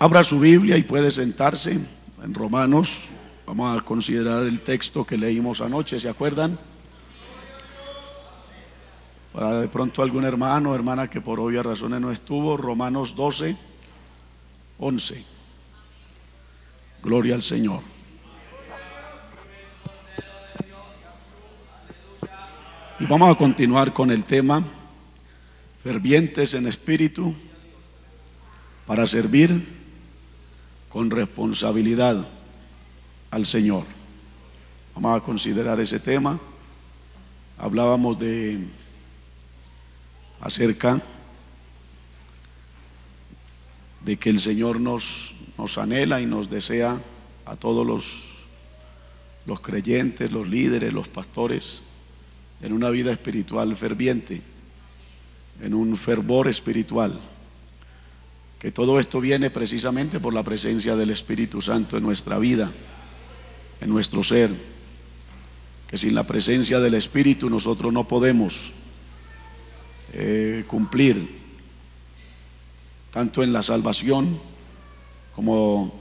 Abra su Biblia y puede sentarse en Romanos. Vamos a considerar el texto que leímos anoche, ¿se acuerdan? Para de pronto algún hermano o hermana que por obvias razones no estuvo, Romanos 12, 11. Gloria al Señor. Y vamos a continuar con el tema fervientes en espíritu para servir con responsabilidad al Señor. Vamos a considerar ese tema. Hablábamos acerca de que el Señor nos anhela y nos desea a todos los creyentes, los líderes, los pastores, en una vida espiritual ferviente, en un fervor espiritual. Que todo esto viene precisamente por la presencia del Espíritu Santo en nuestra vida, en nuestro ser. Que sin la presencia del Espíritu nosotros no podemos cumplir tanto en la salvación como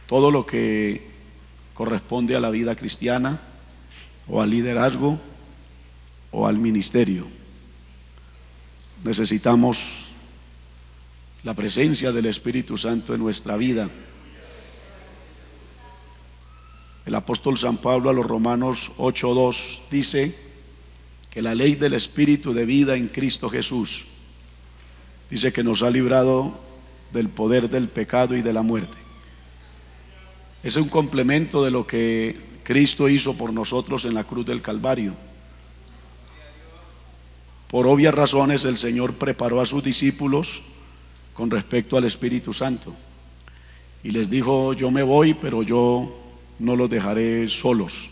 todo lo que corresponde a la vida cristiana o al liderazgo o al ministerio. Necesitamos la presencia del Espíritu Santo en nuestra vida. El apóstol San Pablo a los Romanos 8:2 dice que la ley del Espíritu de vida en Cristo Jesús dice que nos ha librado del poder del pecado y de la muerte. Es un complemento de lo que Cristo hizo por nosotros en la cruz del Calvario. Por obvias razones el Señor preparó a sus discípulos con respecto al Espíritu Santo y les dijo: yo me voy, pero yo no los dejaré solos.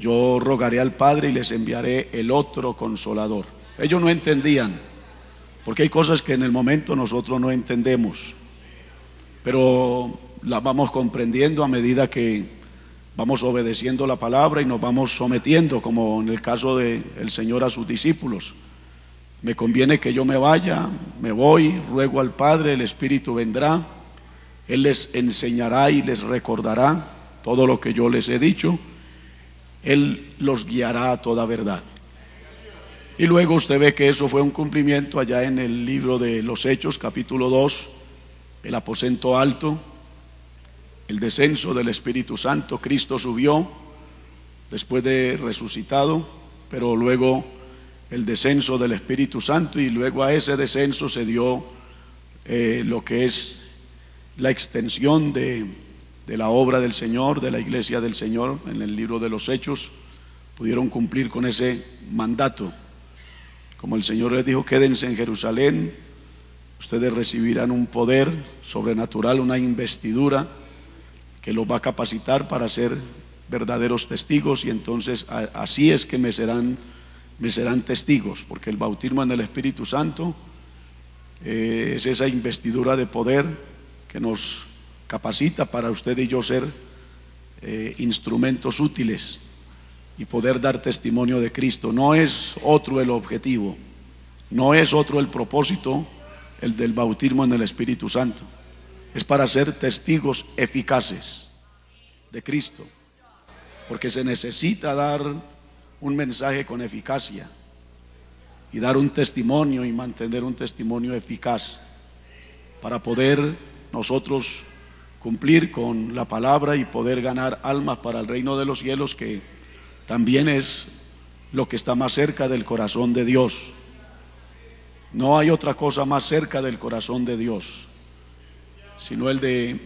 Yo rogaré al Padre y les enviaré el otro Consolador. Ellos no entendían, porque hay cosas que en el momento nosotros no entendemos, pero las vamos comprendiendo a medida que vamos obedeciendo la palabra y nos vamos sometiendo, como en el caso del Señor a sus discípulos. Me conviene que yo me vaya, me voy, ruego al Padre, el Espíritu vendrá, Él les enseñará y les recordará todo lo que yo les he dicho, Él los guiará a toda verdad. Y luego usted ve que eso fue un cumplimiento allá en el libro de los Hechos, capítulo 2, el aposento alto, el descenso del Espíritu Santo. Cristo subió después de resucitado, pero luego el descenso del Espíritu Santo, y luego a ese descenso se dio lo que es la extensión de la obra del Señor, de la iglesia del Señor. En el libro de los Hechos pudieron cumplir con ese mandato, como el Señor les dijo: quédense en Jerusalén, ustedes recibirán un poder sobrenatural, una investidura que los va a capacitar para ser verdaderos testigos, y entonces así es que me serán testigos, porque el bautismo en el Espíritu Santo es esa investidura de poder que nos capacita para usted y yo ser instrumentos útiles y poder dar testimonio de Cristo. No es otro el objetivo, no es otro el propósito, el del bautismo en el Espíritu Santo. Es para ser testigos eficaces de Cristo, porque se necesita dar un mensaje con eficacia y dar un testimonio y mantener un testimonio eficaz para poder nosotros cumplir con la palabra y poder ganar almas para el reino de los cielos, que también es lo que está más cerca del corazón de Dios. No hay otra cosa más cerca del corazón de Dios, sino el de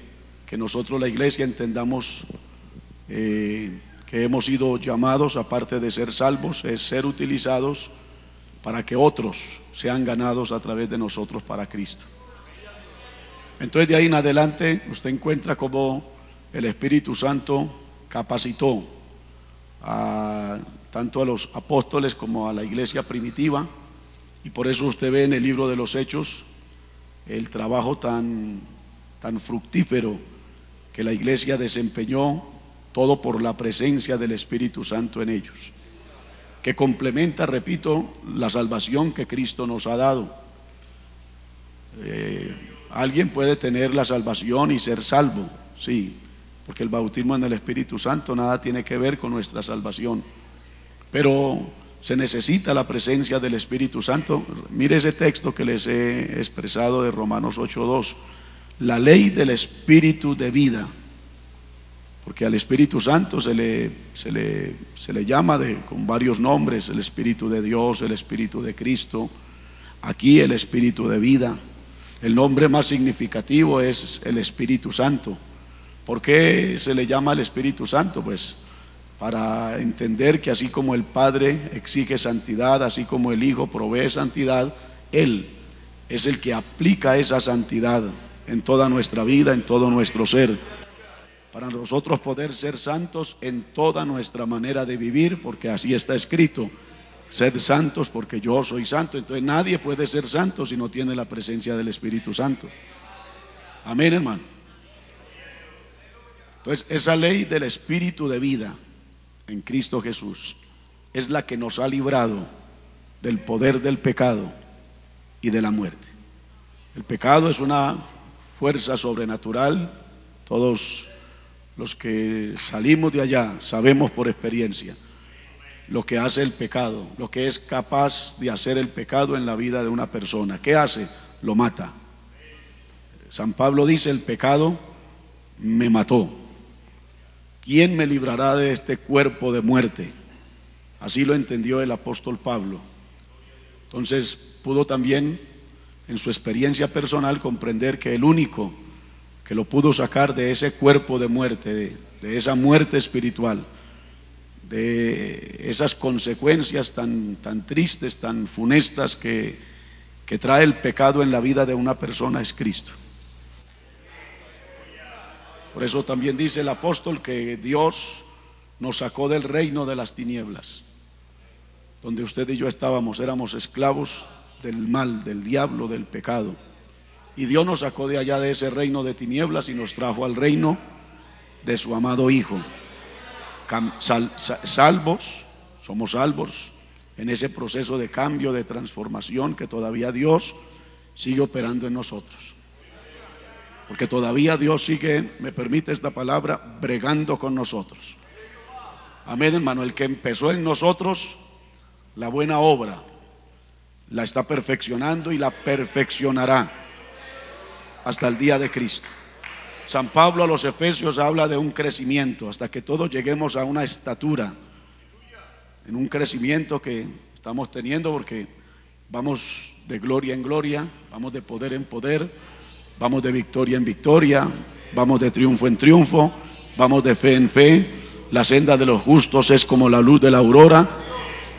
que nosotros, la iglesia, entendamos que hemos sido llamados, aparte de ser salvos, es ser utilizados para que otros sean ganados a través de nosotros para Cristo. Entonces, de ahí en adelante usted encuentra cómo el Espíritu Santo capacitó tanto a los apóstoles como a la iglesia primitiva, y por eso usted ve en el libro de los Hechos el trabajo tan fructífero que la iglesia desempeñó, todo por la presencia del Espíritu Santo en ellos, que complementa, repito, la salvación que Cristo nos ha dado. Alguien puede tener la salvación y ser salvo, sí, porque el bautismo en el Espíritu Santo nada tiene que ver con nuestra salvación, pero se necesita la presencia del Espíritu Santo. Mire ese texto que les he expresado de Romanos 8:2, la ley del Espíritu de vida, porque al Espíritu Santo se le llama con varios nombres: el Espíritu de Dios, el Espíritu de Cristo, aquí el Espíritu de vida. El nombre más significativo es el Espíritu Santo. ¿Por qué se le llama el Espíritu Santo? Pues para entender que así como el Padre exige santidad, así como el Hijo provee santidad, Él es el que aplica esa santidad en toda nuestra vida, en todo nuestro ser, para nosotros poder ser santos en toda nuestra manera de vivir, porque así está escrito: sed santos porque yo soy santo. Entonces nadie puede ser santo si no tiene la presencia del Espíritu Santo. Amén, hermano. Entonces esa ley del Espíritu de vida en Cristo Jesús es la que nos ha librado del poder del pecado y de la muerte. El pecado es una fuerza sobrenatural. Todos los que salimos de allá sabemos por experiencia lo que hace el pecado, lo que es capaz de hacer el pecado en la vida de una persona. ¿Qué hace? Lo mata. San Pablo dice: el pecado me mató. ¿Quién me librará de este cuerpo de muerte? Así lo entendió el apóstol Pablo. Entonces pudo también en su experiencia personal comprender que el único que lo pudo sacar de ese cuerpo de muerte, de esa muerte espiritual, de esas consecuencias tan tristes, tan funestas que trae el pecado en la vida de una persona, es Cristo. Por eso también dice el apóstol que Dios nos sacó del reino de las tinieblas, donde usted y yo éramos esclavos del mal, del diablo, del pecado, y Dios nos sacó de allá, de ese reino de tinieblas, y nos trajo al reino de su amado Hijo. Somos salvos en ese proceso de cambio, de transformación que todavía Dios sigue operando en nosotros, porque todavía Dios sigue, me permite esta palabra, bregando con nosotros. Amén, hermano. El que empezó en nosotros la buena obra la está perfeccionando y la perfeccionará hasta el día de Cristo. San Pablo a los Efesios habla de un crecimiento hasta que todos lleguemos a una estatura, en un crecimiento que estamos teniendo, porque vamos de gloria en gloria, vamos de poder en poder, vamos de victoria en victoria, vamos de triunfo en triunfo, vamos de fe en fe. La senda de los justos es como la luz de la aurora,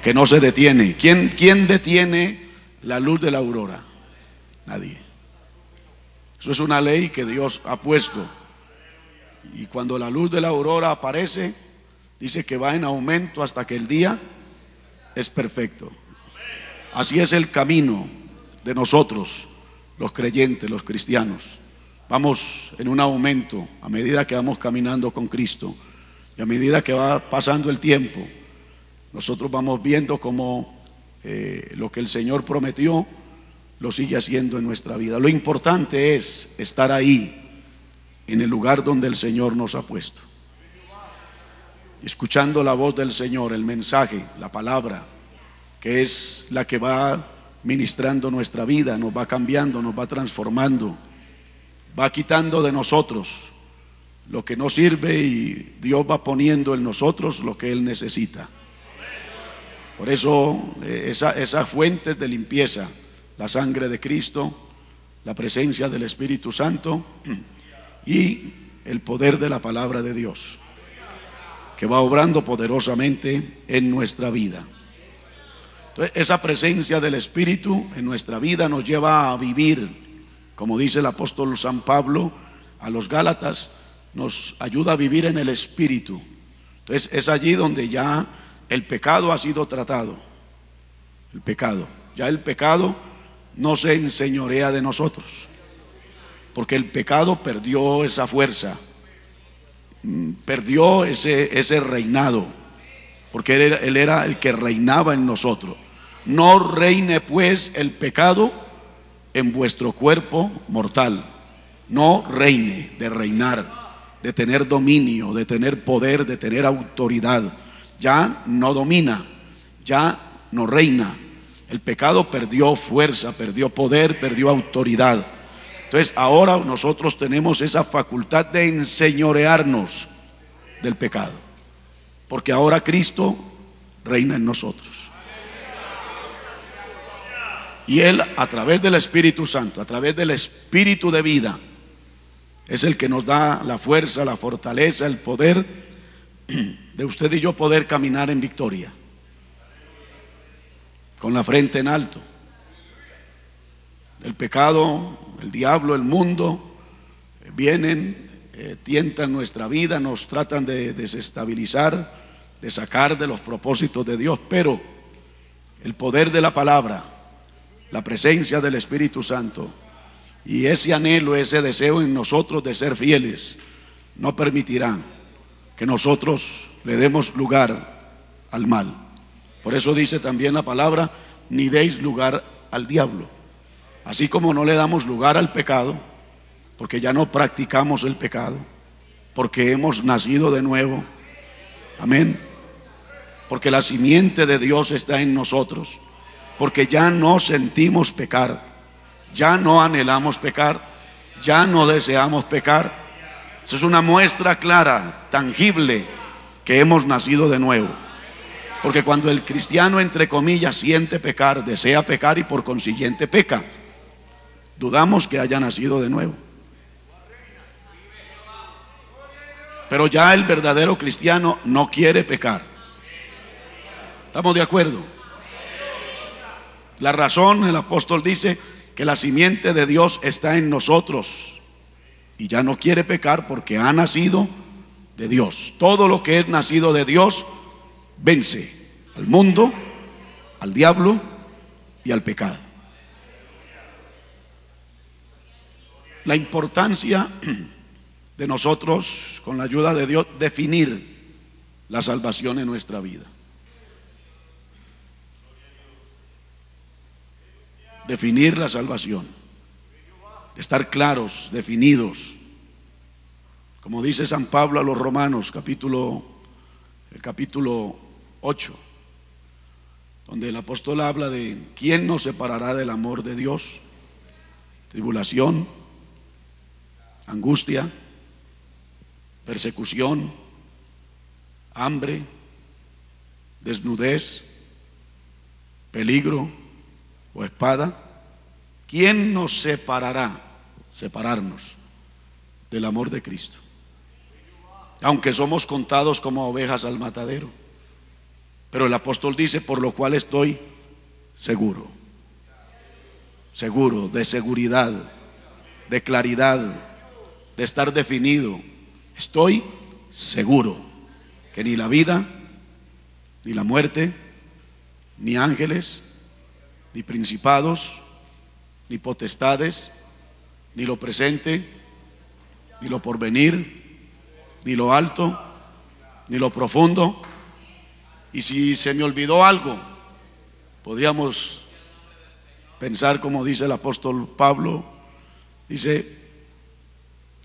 que no se detiene. ¿Quién detiene la luz de la aurora? Nadie. Eso es una ley que Dios ha puesto, y cuando la luz de la aurora aparece, dice que va en aumento hasta que el día es perfecto. Así es el camino de nosotros, los creyentes, los cristianos. Vamos en un aumento a medida que vamos caminando con Cristo, y a medida que va pasando el tiempo, nosotros vamos viendo cómo lo que el Señor prometió lo sigue haciendo en nuestra vida. Lo importante es estar ahí, en el lugar donde el Señor nos ha puesto, escuchando la voz del Señor, el mensaje, la palabra, que es la que va ministrando nuestra vida, nos va cambiando, nos va transformando, va quitando de nosotros lo que no sirve, y Dios va poniendo en nosotros lo que Él necesita. Por eso esas fuentes de limpieza, la sangre de Cristo, la presencia del Espíritu Santo y el poder de la palabra de Dios, que va obrando poderosamente en nuestra vida. Entonces, esa presencia del Espíritu en nuestra vida nos lleva a vivir, como dice el apóstol San Pablo a los Gálatas, nos ayuda a vivir en el Espíritu. Entonces es allí donde ya el pecado ha sido tratado. El pecado no se enseñorea de nosotros, porque el pecado perdió esa fuerza, perdió ese reinado, porque él era el que reinaba en nosotros. No reine pues el pecado en vuestro cuerpo mortal. No reine, de reinar, de tener dominio, de tener poder, de tener autoridad. Ya no domina, ya no reina. El pecado perdió fuerza, perdió poder, perdió autoridad. Entonces ahora nosotros tenemos esa facultad de enseñorearnos del pecado, porque ahora Cristo reina en nosotros. Y Él, a través del Espíritu Santo, a través del Espíritu de vida, es el que nos da la fuerza, la fortaleza, el poder de usted y yo poder caminar en victoria, con la frente en alto. El pecado, el diablo, el mundo vienen, tientan nuestra vida, nos tratan de desestabilizar, de sacar de los propósitos de Dios, pero el poder de la palabra, la presencia del Espíritu Santo y ese anhelo, ese deseo en nosotros de ser fieles, no permitirán que nosotros le demos lugar al mal. Por eso dice también la palabra: ni deis lugar al diablo. Así como no le damos lugar al pecado, porque ya no practicamos el pecado, porque hemos nacido de nuevo. Amén. Porque la simiente de Dios está en nosotros, porque ya no sentimos pecar, ya no anhelamos pecar, ya no deseamos pecar. Eso es una muestra clara, tangible, que hemos nacido de nuevo. Porque cuando el cristiano, entre comillas, siente pecar, desea pecar y por consiguiente peca, dudamos que haya nacido de nuevo. Pero ya el verdadero cristiano no quiere pecar. ¿Estamos de acuerdo? La razón, el apóstol dice que la simiente de Dios está en nosotros y ya no quiere pecar porque ha nacido de Dios. Todo lo que es nacido de Dios vence al mundo, al diablo y al pecado. La importancia de nosotros, con la ayuda de Dios, definir la salvación en nuestra vida. Definir la salvación, estar claros, definidos, como dice San Pablo a los Romanos, el capítulo 8, donde el apóstol habla de quién nos separará del amor de Dios: tribulación, angustia, persecución, hambre, desnudez, peligro o espada. ¿Quién nos separarnos del amor de Cristo? Aunque somos contados como ovejas al matadero. Pero el apóstol dice: por lo cual estoy seguro, de seguridad, de claridad, de estar definido. Estoy seguro que ni la vida, ni la muerte, ni ángeles, ni principados, ni potestades, ni lo presente, ni lo porvenir, ni lo alto, ni lo profundo. Y si se me olvidó algo, podríamos pensar como dice el apóstol Pablo, dice: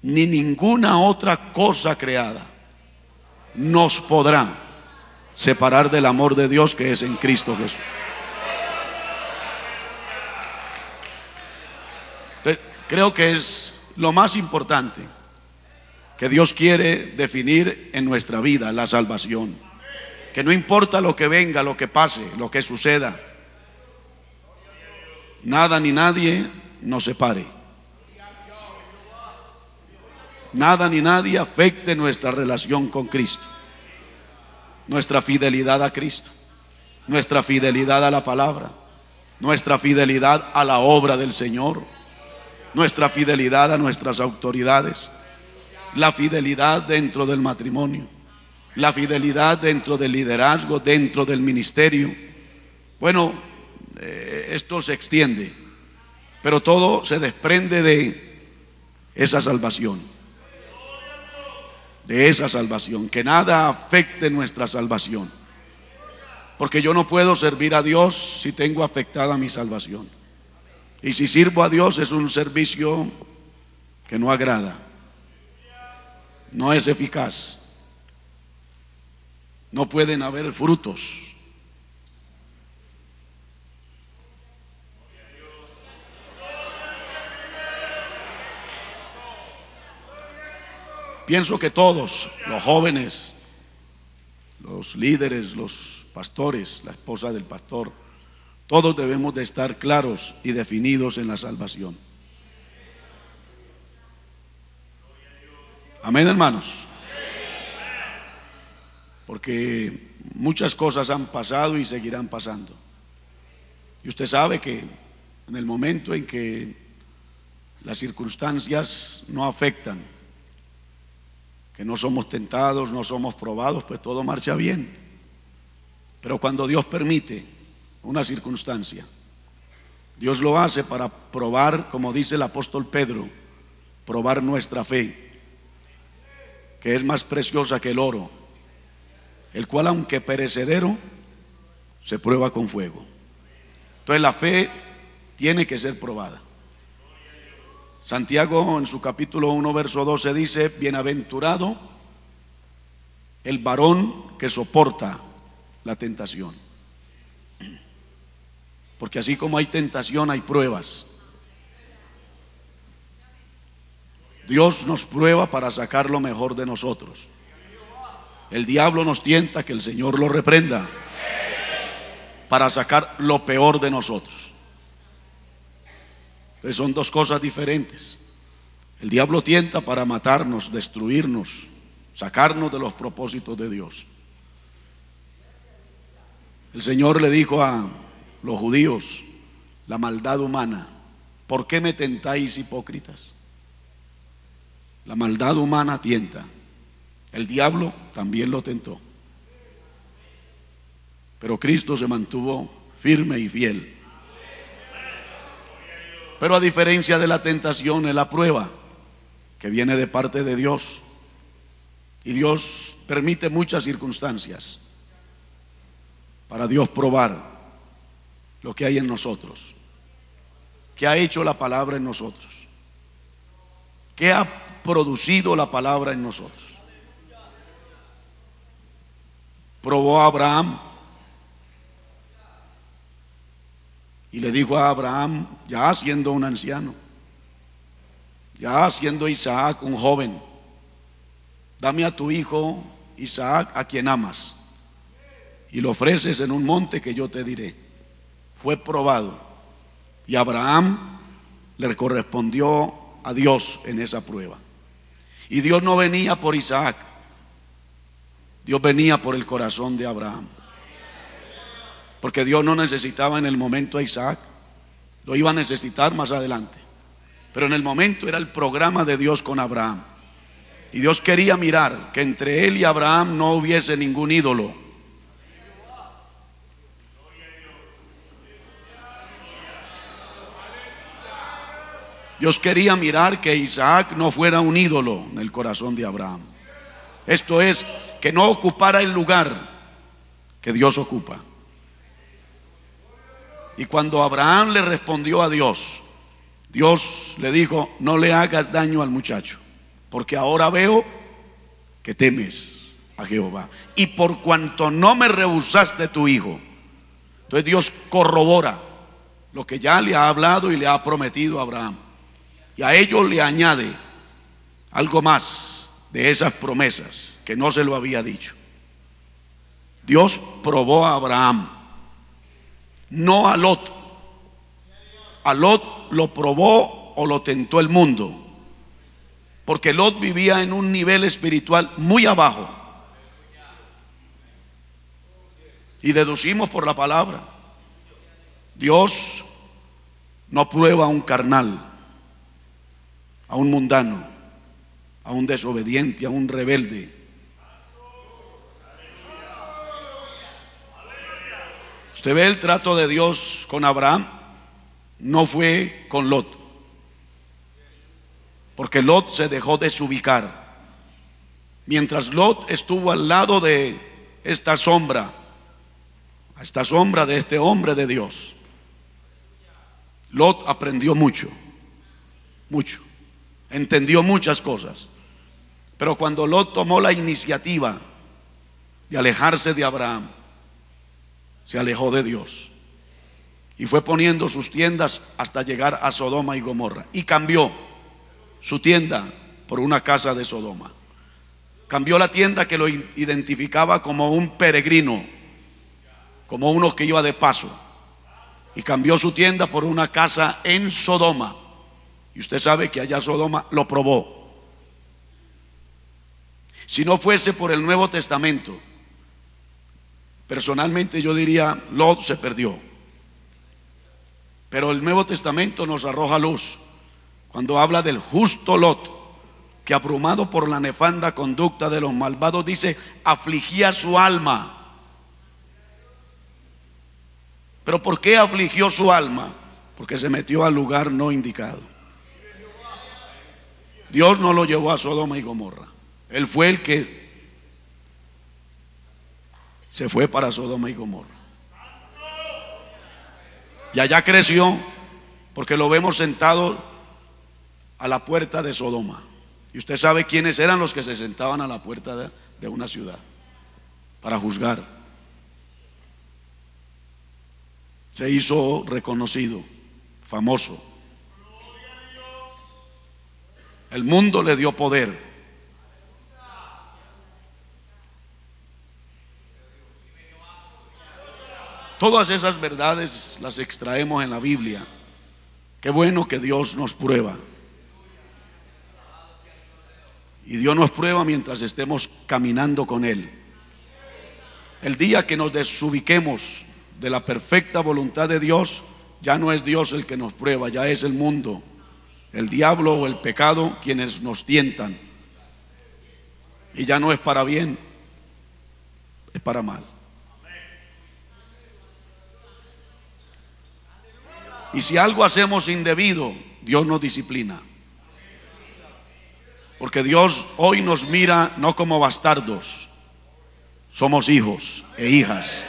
ni ninguna otra cosa creada nos podrá separar del amor de Dios que es en Cristo Jesús. Creo que es lo más importante que Dios quiere definir en nuestra vida: la salvación. Que no importa lo que venga, lo que pase, lo que suceda, nada ni nadie nos separe. Nada ni nadie afecte nuestra relación con Cristo, nuestra fidelidad a Cristo, nuestra fidelidad a la palabra, nuestra fidelidad a la obra del Señor, nuestra fidelidad a nuestras autoridades, la fidelidad dentro del matrimonio, la fidelidad dentro del liderazgo, dentro del ministerio. Bueno, esto se extiende, pero todo se desprende de esa salvación, que nada afecte nuestra salvación, porque yo no puedo servir a Dios si tengo afectada mi salvación. Y si sirvo a Dios es un servicio que no agrada, no es eficaz, no pueden haber frutos. Pienso que todos, los jóvenes, los líderes, los pastores, la esposa del pastor, todos debemos de estar claros y definidos en la salvación. Amén, hermanos. Porque muchas cosas han pasado y seguirán pasando. Y usted sabe que en el momento en que las circunstancias no afectan, que no somos tentados, no somos probados, pues todo marcha bien. Pero cuando Dios permite una circunstancia, Dios lo hace para probar, como dice el apóstol Pedro, probar nuestra fe, que es más preciosa que el oro, el cual aunque perecedero, se prueba con fuego. Entonces la fe tiene que ser probada. Santiago en su capítulo 1 verso 12 dice: bienaventurado el varón que soporta la tentación. Porque así como hay tentación, hay pruebas. Dios nos prueba para sacar lo mejor de nosotros. El diablo nos tienta, que el Señor lo reprenda, para sacar lo peor de nosotros. Entonces son dos cosas diferentes. El diablo tienta para matarnos, destruirnos, sacarnos de los propósitos de Dios. El Señor le dijo a los judíos, la maldad humana: ¿por qué me tentáis, hipócritas? La maldad humana tienta. El diablo también lo tentó, pero Cristo se mantuvo firme y fiel. Pero a diferencia de la tentación, es la prueba que viene de parte de Dios. Y Dios permite muchas circunstancias para Dios probar lo que hay en nosotros. ¿Qué ha hecho la palabra en nosotros? ¿Qué ha producido la palabra en nosotros? Probó a Abraham y le dijo a Abraham, ya siendo un anciano, ya siendo Isaac un joven: dame a tu hijo Isaac, a quien amas, y lo ofreces en un monte que yo te diré. Fue probado, y Abraham le correspondió a Dios en esa prueba. Y Dios no venía por Isaac, Dios venía por el corazón de Abraham. Porque Dios no necesitaba en el momento a Isaac, lo iba a necesitar más adelante. Pero en el momento era el programa de Dios con Abraham. Y Dios quería mirar que entre él y Abraham no hubiese ningún ídolo. Dios quería mirar que Isaac no fuera un ídolo en el corazón de Abraham. Esto es, que no ocupara el lugar que Dios ocupa. Y cuando Abraham le respondió a Dios, Dios le dijo: no le hagas daño al muchacho, porque ahora veo que temes a Jehová, y por cuanto no me rehusaste tu hijo. Entonces Dios corrobora lo que ya le ha hablado y le ha prometido a Abraham, y a ello le añade algo más de esas promesas que no se lo había dicho. Dios probó a Abraham, no a Lot. A Lot lo probó o lo tentó el mundo, porque Lot vivía en un nivel espiritual muy abajo. Y deducimos por la palabra: Dios no prueba a un carnal, a un mundano, a un desobediente, a un rebelde. Usted ve el trato de Dios con Abraham, no fue con Lot, porque Lot se dejó desubicar. Mientras Lot estuvo al lado de esta sombra, a esta sombra de este hombre de Dios, Lot aprendió mucho, mucho, entendió muchas cosas. Pero cuando Lot tomó la iniciativa de alejarse de Abraham, se alejó de Dios y fue poniendo sus tiendas hasta llegar a Sodoma y Gomorra, y cambió su tienda por una casa de Sodoma. Cambió la tienda que lo identificaba como un peregrino, como uno que iba de paso, y cambió su tienda por una casa en Sodoma. Y usted sabe que allá Sodoma lo probó. Si no fuese por el Nuevo Testamento, personalmente yo diría, Lot se perdió. Pero el Nuevo Testamento nos arroja luz cuando habla del justo Lot, que abrumado por la nefanda conducta de los malvados, dice, afligía su alma. ¿Pero por qué afligió su alma? Porque se metió al lugar no indicado. Dios no lo llevó a Sodoma y Gomorra. Él fue el que se fue para Sodoma y Gomorra. Y allá creció, porque lo vemos sentado a la puerta de Sodoma. Y usted sabe quiénes eran los que se sentaban a la puerta de una ciudad para juzgar. Se hizo reconocido, famoso. El mundo le dio poder. Todas esas verdades las extraemos en la Biblia. Qué bueno que Dios nos prueba. Y Dios nos prueba mientras estemos caminando con Él. El día que nos desubiquemos de la perfecta voluntad de Dios, ya no es Dios el que nos prueba, ya es el mundo, el diablo o el pecado quienes nos tientan. Y ya no es para bien, es para mal. Y si algo hacemos indebido, Dios nos disciplina. Porque Dios hoy nos mira no como bastardos, somos hijos e hijas.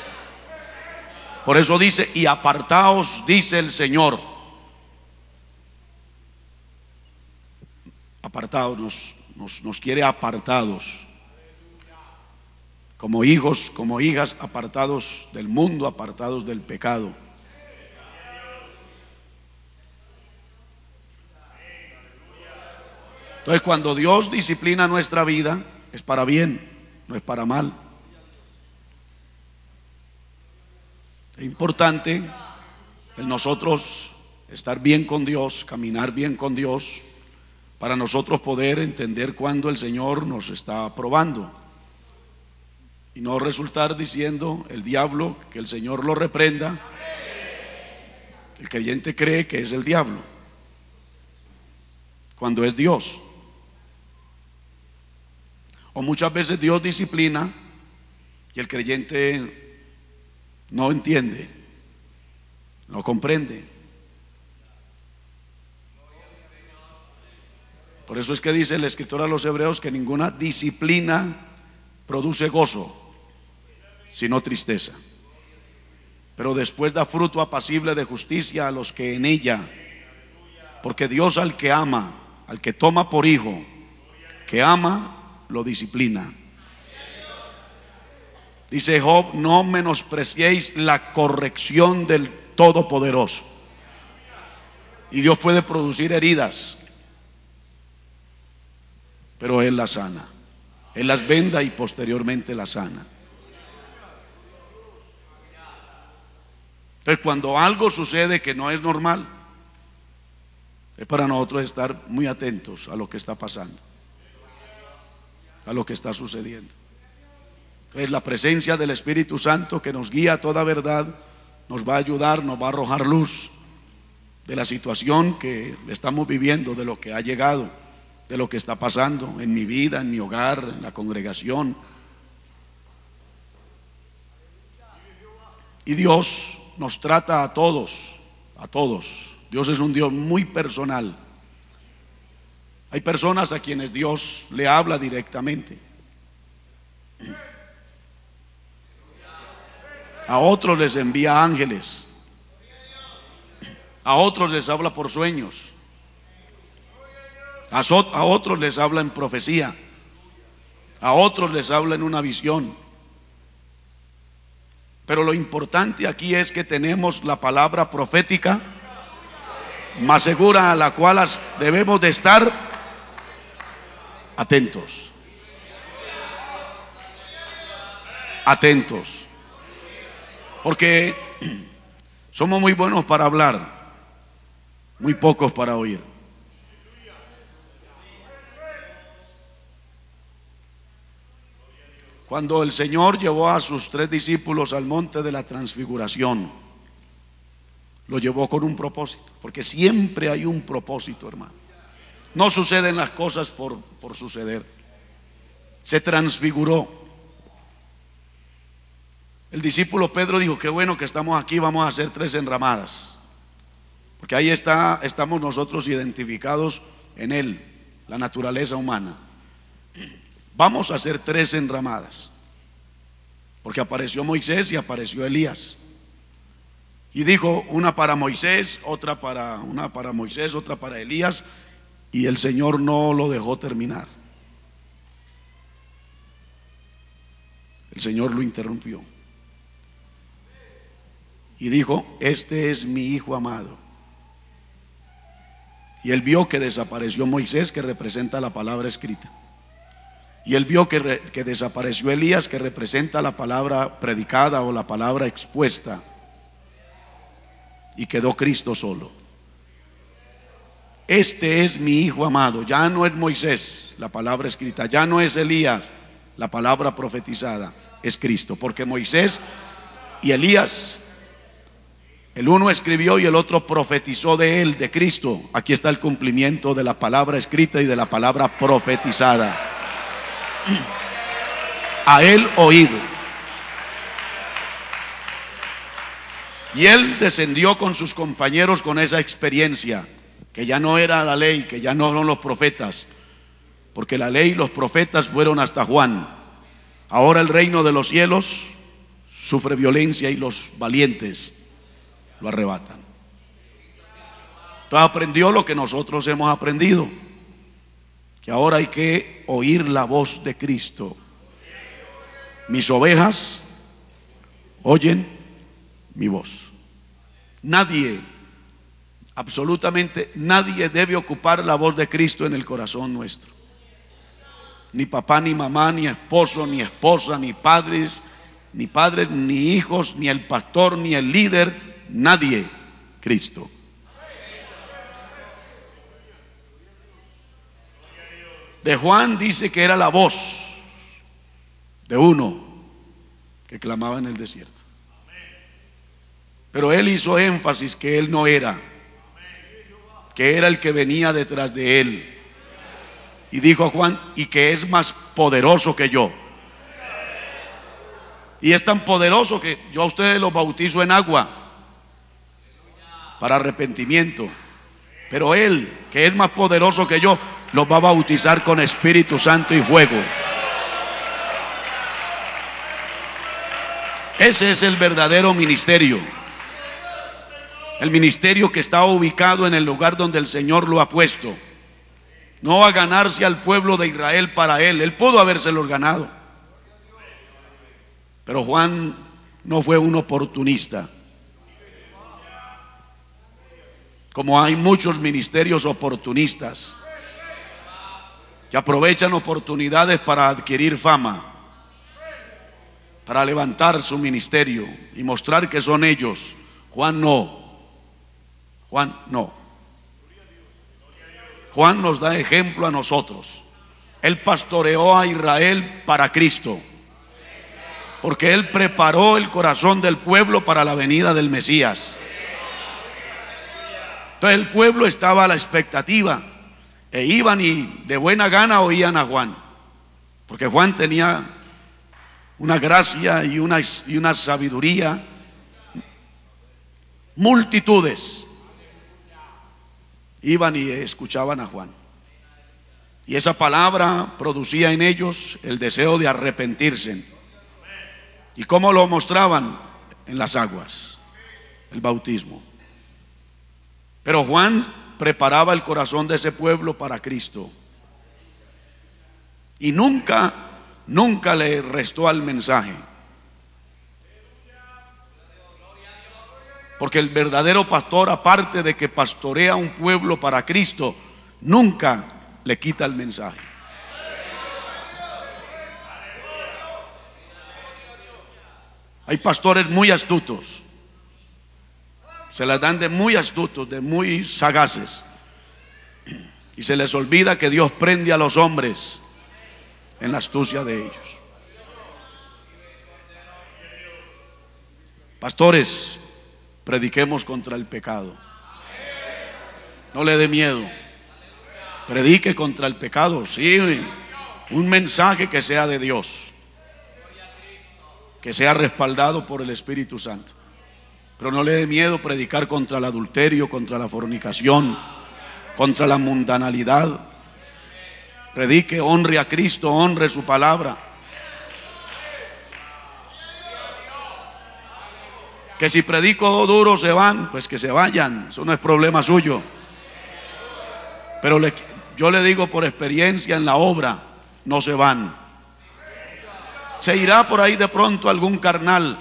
Por eso dice, y apartaos, dice el Señor. Apartados, nos quiere apartados. Como hijos, como hijas, apartados del mundo, apartados del pecado. Entonces, cuando Dios disciplina nuestra vida, es para bien, no es para mal. Es importante el nosotros estar bien con Dios, caminar bien con Dios, para nosotros poder entender cuándo el Señor nos está probando y no resultar diciendo el diablo que el Señor lo reprenda. El creyente cree que es el diablo cuando es Dios. O muchas veces Dios disciplina y el creyente no entiende, no comprende. Por eso es que dice el escritor a los Hebreos que ninguna disciplina produce gozo, sino tristeza. Pero después da fruto apacible de justicia a los que en ella. Porque Dios al que ama, al que toma por hijo, que ama, lo disciplina. Dice Job, no menospreciéis la corrección del Todopoderoso. Y Dios puede producir heridas, pero Él las sana. Él las venda y posteriormente las sana. Entonces, cuando algo sucede que no es normal, es para nosotros estar muy atentos a lo que está pasando, a lo que está sucediendo. Entonces, la presencia del Espíritu Santo que nos guía a toda verdad nos va a ayudar, nos va a arrojar luz de la situación que estamos viviendo, de lo que ha llegado, de lo que está pasando en mi vida, en mi hogar, en la congregación. Y Dios nos trata a todos, a todos. Dios es un Dios muy personal. Hay personas a quienes Dios le habla directamente. A otros les envía ángeles. a otros les habla por sueños, a otros les habla en profecía, a otros les habla en una visión. Pero lo importante aquí es que tenemos la palabra profética más segura, a la cual debemos de estar atentos. Atentos. Porque somos muy buenos para hablar, muy pocos para oír. Cuando el Señor llevó a sus 3 discípulos al monte de la transfiguración, lo llevó con un propósito, porque siempre hay un propósito, hermano. No suceden las cosas por suceder. Se transfiguró. El discípulo Pedro dijo: qué bueno que estamos aquí, vamos a hacer 3 enramadas, porque ahí estamos nosotros identificados en él, la naturaleza humana. Vamos a hacer 3 enramadas, porque apareció Moisés y apareció Elías. Y dijo: una para Moisés, una para Moisés, otra para Elías. Y el Señor no lo dejó terminar. El Señor lo interrumpió y dijo: este es mi hijo amado. Y él vio que desapareció Moisés, que representa la palabra escrita. Y él vio que desapareció Elías, que representa la palabra predicada o la palabra expuesta. Y quedó Cristo solo. Este es mi hijo amado. Ya no es Moisés, la palabra escrita. Ya no es Elías, la palabra profetizada. Es Cristo. Porque Moisés y Elías, el uno escribió y el otro profetizó de él, de Cristo. Aquí está el cumplimiento de la palabra escrita y de la palabra profetizada. A él oíd. Y él descendió con sus compañeros con esa experiencia, que ya no era la ley, que ya no son los profetas, porque la ley y los profetas fueron hasta Juan. Ahora el reino de los cielos sufre violencia y los valientes lo arrebatan. Entonces aprendió lo que nosotros hemos aprendido, que ahora hay que oír la voz de Cristo. Mis ovejas oyen mi voz. Nadie, absolutamente nadie debe ocupar la voz de Cristo en el corazón nuestro. Ni papá, ni mamá, ni esposo, ni esposa, ni padres, ni hijos, ni el pastor, ni el líder, nadie. Cristo. De Juan dice que era la voz de uno que clamaba en el desierto. Pero él hizo énfasis que él no era, que era el que venía detrás de él. Y dijo a Juan: y que es más poderoso que yo. Y es tan poderoso que yo a ustedes los bautizo en agua para arrepentimiento. Pero él, que es más poderoso que yo, los va a bautizar con Espíritu Santo y fuego. Ese es el verdadero ministerio. El ministerio que está ubicado en el lugar donde el Señor lo ha puesto. No a ganarse al pueblo de Israel para él. Él pudo habérselos ganado. Pero Juan no fue un oportunista. Como hay muchos ministerios oportunistas que aprovechan oportunidades para adquirir fama, para levantar su ministerio y mostrar que son ellos. Juan no. Juan no. Juan nos da ejemplo a nosotros. Él pastoreó a Israel para Cristo, porque él preparó el corazón del pueblo para la venida del Mesías. Entonces el pueblo estaba a la expectativa e iban y de buena gana oían a Juan, porque Juan tenía una gracia y una sabiduría. Multitudes iban y escuchaban a Juan, y esa palabra producía en ellos el deseo de arrepentirse. ¿Y cómo lo mostraban? En las aguas, el bautismo. Pero Juan preparaba el corazón de ese pueblo para Cristo. Y nunca le restó al mensaje. Porque el verdadero pastor, aparte de que pastorea un pueblo para Cristo, nunca le quita el mensaje. Hay pastores muy astutos, se las dan de muy astutos, de muy sagaces, y se les olvida que Dios prende a los hombres en la astucia de ellos. Pastores, prediquemos contra el pecado. No le dé miedo. Predique contra el pecado. Sí, un mensaje que sea de Dios, que sea respaldado por el Espíritu Santo. Pero no le dé miedo predicar contra el adulterio, contra la fornicación, contra la mundanalidad. Predique, honre a Cristo, honre su palabra. Que si predico duro se van, pues que se vayan, eso no es problema suyo. Pero yo le digo por experiencia en la obra, no se van. Se irá por ahí de pronto algún carnal,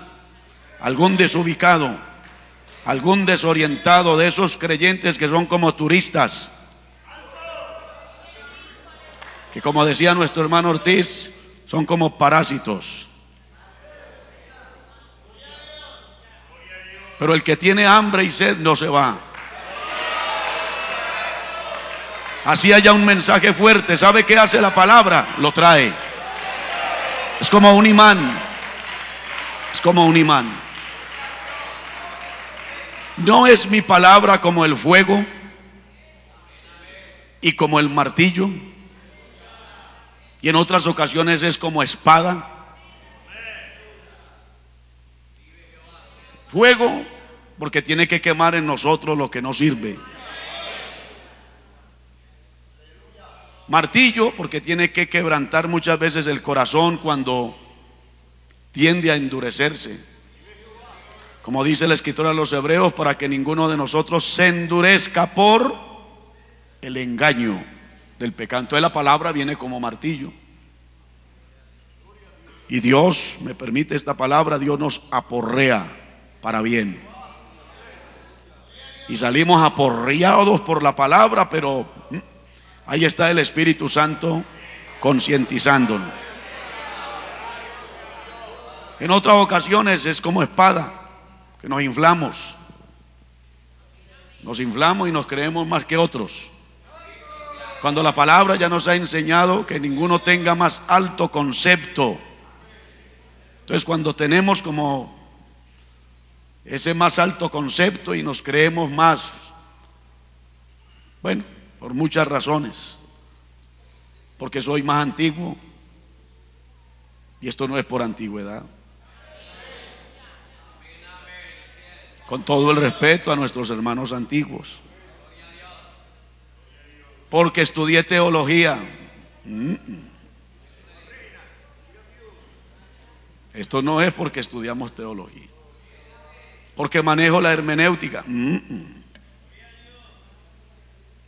algún desubicado, algún desorientado de esos creyentes que son como turistas, que como decía nuestro hermano Ortiz, son como parásitos. Pero el que tiene hambre y sed no se va. Así haya un mensaje fuerte, ¿sabe qué hace la palabra? Lo trae. Es como un imán. Es como un imán. No es mi palabra como el fuego y como el martillo, y en otras ocasiones es como espada. Fuego porque tiene que quemar en nosotros lo que no sirve. Martillo porque tiene que quebrantar muchas veces el corazón cuando tiende a endurecerse. Como dice la escritura a los Hebreos, para que ninguno de nosotros se endurezca por el engaño del pecado. Entonces la palabra viene como martillo. Y Dios, me permite esta palabra, Dios nos aporrea para bien. Y salimos aporreados por la palabra, pero ahí está el Espíritu Santo concientizándonos. En otras ocasiones es como espada, que nos inflamos. Nos inflamos y nos creemos más que otros. Cuando la palabra ya nos ha enseñado que ninguno tenga más alto concepto. Entonces cuando tenemos como ese más alto concepto y nos creemos más, bueno, por muchas razones, porque soy más antiguo, y esto no es por antigüedad, con todo el respeto a nuestros hermanos antiguos, porque estudié teología. Esto no es porque estudiamos teología, porque manejo la hermenéutica.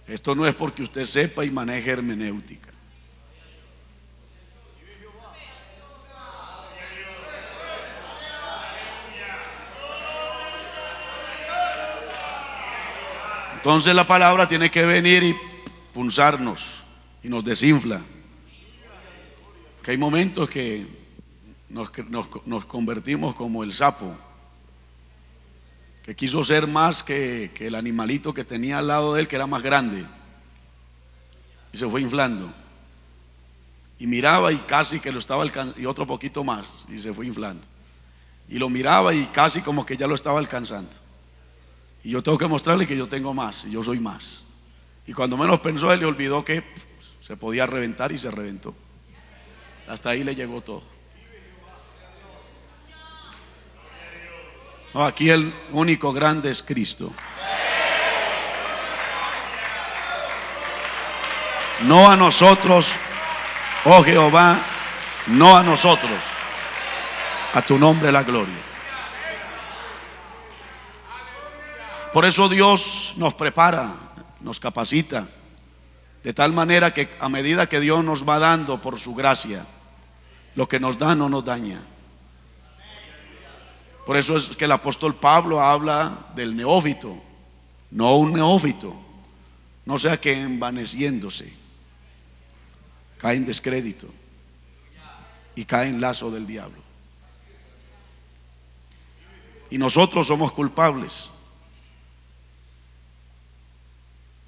Esto no es porque usted sepa y maneje hermenéutica. Entonces la palabra tiene que venir y punzarnos y nos desinfla. Que hay momentos que nos convertimos como el sapo, que quiso ser más que el animalito que tenía al lado de él, que era más grande, y se fue inflando. Y miraba y casi que lo estaba alcanzando, y otro poquito más, y se fue inflando. Y lo miraba y casi como que ya lo estaba alcanzando. Y yo tengo que mostrarle que yo tengo más, y yo soy más. Y cuando menos pensó, él le olvidó que se podía reventar y se reventó. Hasta ahí le llegó todo. No, aquí el único grande es Cristo. No a nosotros, oh Jehová, no a nosotros. A tu nombre la gloria. Por eso Dios nos prepara, nos capacita, de tal manera que a medida que Dios nos va dando por su gracia, lo que nos da no nos daña. Por eso es que el apóstol Pablo habla del neófito, no un neófito, no sea que envaneciéndose cae en descrédito y cae en lazo del diablo. Y nosotros somos culpables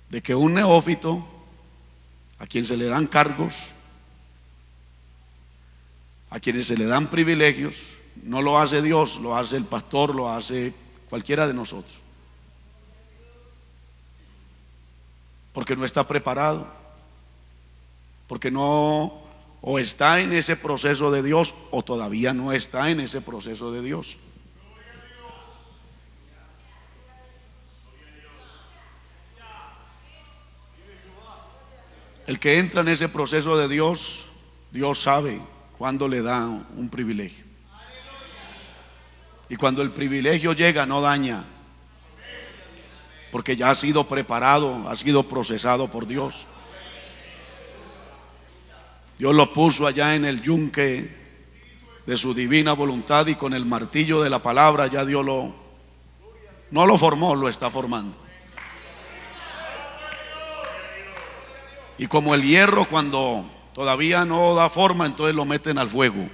de que un neófito, a quien se le dan cargos, a quienes se le dan privilegios, no lo hace Dios, lo hace el pastor, lo hace cualquiera de nosotros, porque no está preparado, porque no, o está en ese proceso de Dios, o todavía no está en ese proceso de Dios. El que entra en ese proceso de Dios, Dios sabe cuándo le da un privilegio. Y cuando el privilegio llega, no daña, porque ya ha sido preparado, ha sido procesado por Dios. Dios lo puso allá en el yunque de su divina voluntad, y con el martillo de la palabra ya Dios no lo formó, lo está formando. Y como el hierro, cuando todavía no da forma, entonces lo meten al fuego.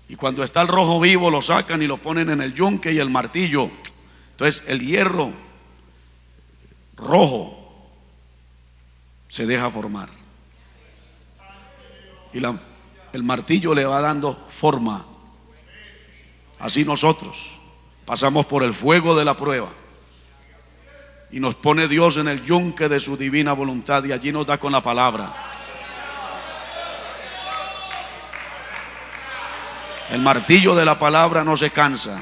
Y cuando está el rojo vivo, lo sacan y lo ponen en el yunque y el martillo. Entonces el hierro rojo se deja formar. Y el martillo le va dando forma. Así nosotros pasamos por el fuego de la prueba. Y nos pone Dios en el yunque de su divina voluntad, y allí nos da con la palabra. El martillo de la palabra no se cansa.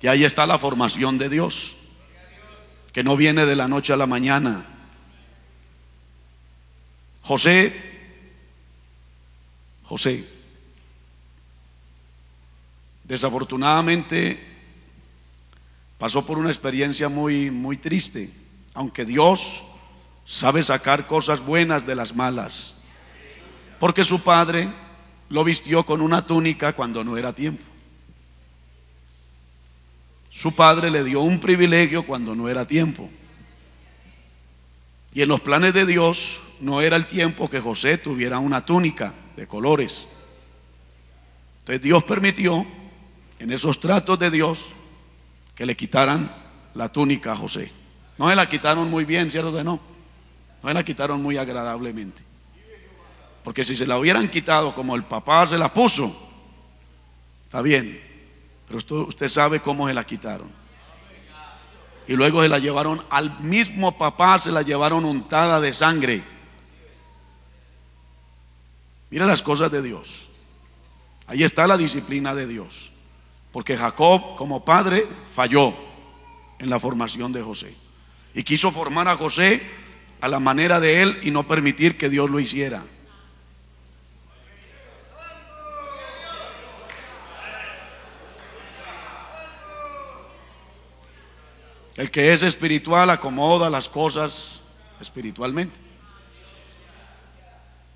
Y ahí está la formación de Dios, que no viene de la noche a la mañana. José, desafortunadamente pasó por una experiencia muy triste, aunque Dios sabe sacar cosas buenas de las malas, porque su padre lo vistió con una túnica cuando no era tiempo. Su padre le dio un privilegio cuando no era tiempo. Y en los planes de Dios no era el tiempo que José tuviera una túnica de colores. Entonces Dios permitió, en esos tratos de Dios, que le quitaran la túnica a José. No se la quitaron muy bien, ¿cierto que no? No se la quitaron muy agradablemente. Porque si se la hubieran quitado como el papá se la puso, está bien, pero usted sabe cómo se la quitaron. Y luego se la llevaron al mismo papá, se la llevaron untada de sangre. Mira las cosas de Dios. Ahí está la disciplina de Dios. Porque Jacob, como padre, falló en la formación de José. Y quiso formar a José a la manera de él y no permitir que Dios lo hiciera. El que es espiritual acomoda las cosas espiritualmente.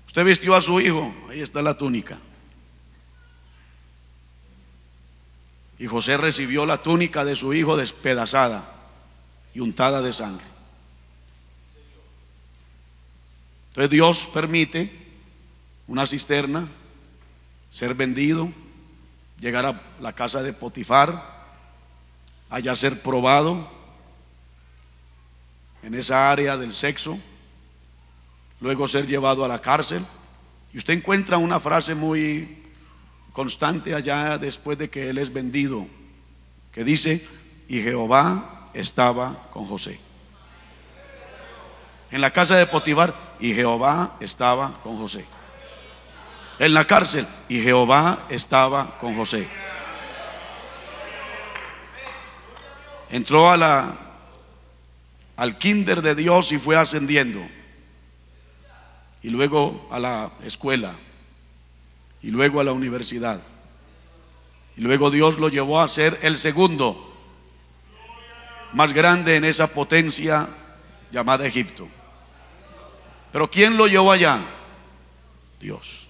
Usted vistió a su hijo, ahí está la túnica. Y José recibió la túnica de su hijo despedazada y untada de sangre. Entonces Dios permite una cisterna, ser vendido, llegar a la casa de Potifar, allá ser probado en esa área del sexo, luego ser llevado a la cárcel. Y usted encuentra una frase muy constante allá después de que él es vendido, que dice: y Jehová estaba con José. En la casa de Potifar, y Jehová estaba con José. En la cárcel, y Jehová estaba con José. Entró al kinder de Dios y fue ascendiendo, y luego a la escuela, y luego a la universidad, y luego Dios lo llevó a ser el segundo más grande en esa potencia llamada Egipto. Pero ¿quién lo llevó allá? Dios.